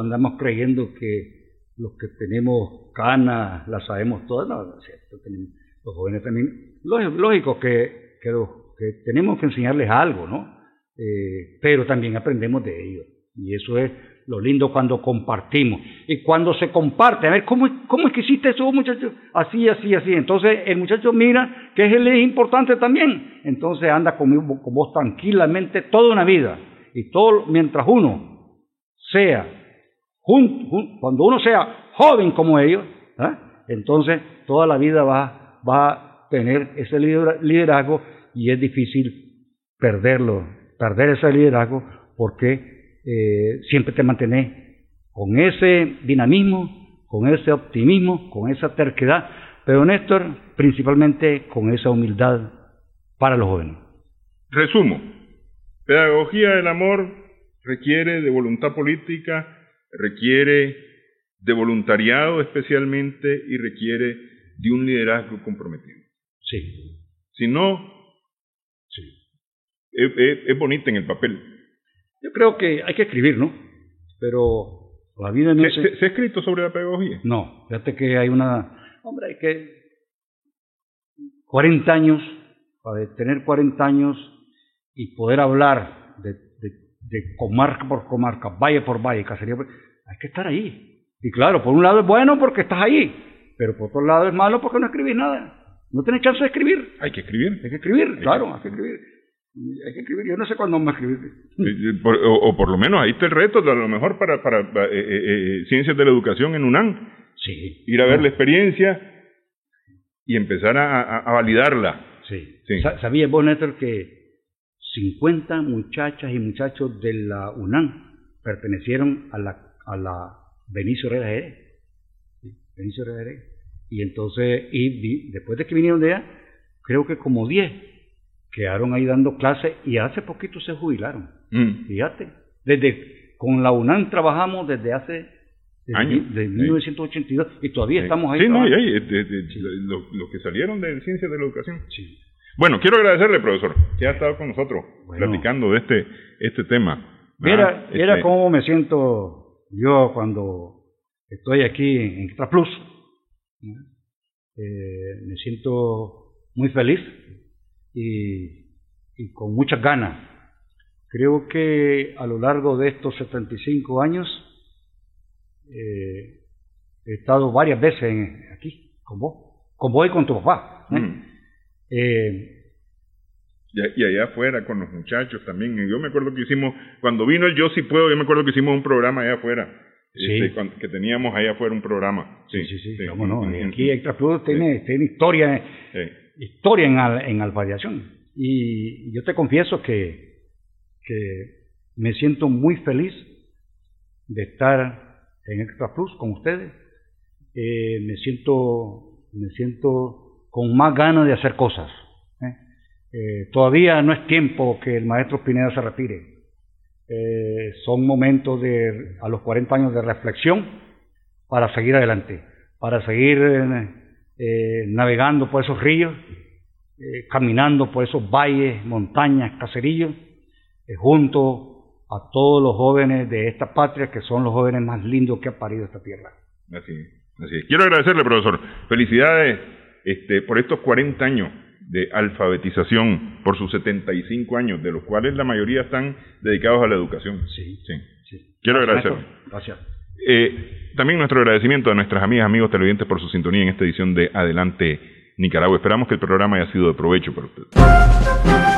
S2: andamos creyendo que los que tenemos canas las sabemos todas. No, no es cierto. Los jóvenes también, lógico que tenemos que enseñarles algo, ¿no? Pero también aprendemos de ellos. Y eso es lo lindo cuando compartimos. Y cuando se comparte, a ver, ¿cómo es que hiciste eso, muchacho? Así. Entonces el muchacho mira que él es importante también. Entonces anda con vos tranquilamente toda una vida. Y todo mientras uno sea, cuando uno sea joven como ellos, entonces toda la vida va a tener ese liderazgo y es difícil perder ese liderazgo porque siempre te mantenés con ese dinamismo, con ese optimismo, con esa terquedad, pero Néstor, principalmente con esa humildad para los jóvenes.
S1: Resumo, pedagogía del amor requiere de voluntad política, requiere de voluntariado especialmente y requiere de un liderazgo comprometido.
S2: Sí.
S1: Si no,
S2: sí.
S1: Es bonita en el papel.
S2: Yo creo que hay que escribir, ¿no? Pero la vida no
S1: ¿Se ha escrito sobre la pedagogía?
S2: No, fíjate que hay hay que 40 años, para tener 40 años y poder hablar de comarca por comarca, valle por valle, casería por... Hay que estar ahí. Y claro, por un lado es bueno porque estás ahí, pero por otro lado es malo porque no escribís nada. No tenés chance de escribir.
S1: Hay que escribir.
S2: Hay que escribir, hay que escribir. Hay que escribir, yo no sé cuándo vamos a escribir.
S1: O por lo menos ahí está el reto, a lo mejor para Ciencias de la Educación en UNAM.
S2: Sí.
S1: Ir a ver la experiencia y empezar a validarla.
S2: Sí. ¿Sabías vos, Néstor, que 50 muchachas y muchachos de la UNAM pertenecieron a la Benicio Herrera Jerez? Benicio Herrera Jerez. Y entonces, después de que vinieron de allá, creo que como 10 quedaron ahí dando clases y hace poquito se jubilaron. Fíjate, con la UNAM trabajamos desde hace
S1: años,
S2: desde 1982 y todavía estamos ahí.
S1: Sí, los que salieron de Ciencias de la Educación.
S2: Sí.
S1: Bueno, quiero agradecerle, profesor, que ha estado con nosotros platicando de este tema.
S2: Mira cómo me siento yo cuando estoy aquí en Extra Plus. Me siento muy feliz y con muchas ganas. Creo que a lo largo de estos 75 años he estado varias veces aquí con vos y con tu papá.
S1: Y allá afuera con los muchachos también. Yo me acuerdo que hicimos, cuando vino el Yo Sí Puedo, yo me acuerdo que hicimos un programa allá afuera. Que teníamos allá afuera un programa. Sí.
S2: ¿Cómo no? Aquí Extra Plus tiene historia en alfabetización. Y yo te confieso que me siento muy feliz de estar en Extra Plus con ustedes. Me siento con más ganas de hacer cosas. Todavía no es tiempo que el maestro Pineda se retire. Son momentos a los 40 años de reflexión para seguir adelante, para seguir navegando por esos ríos, caminando por esos valles, montañas, caserillos, junto a todos los jóvenes de esta patria, que son los jóvenes más lindos que ha parido esta tierra.
S1: Así es. Quiero agradecerle, profesor. Felicidades por estos 40 años de alfabetización, por sus 75 años, de los cuales la mayoría están dedicados a la educación. Sí. Quiero agradecerle.
S2: Gracias.
S1: También nuestro agradecimiento a nuestras amigas, amigos televidentes por su sintonía en esta edición de Adelante Nicaragua. Esperamos que el programa haya sido de provecho para ustedes.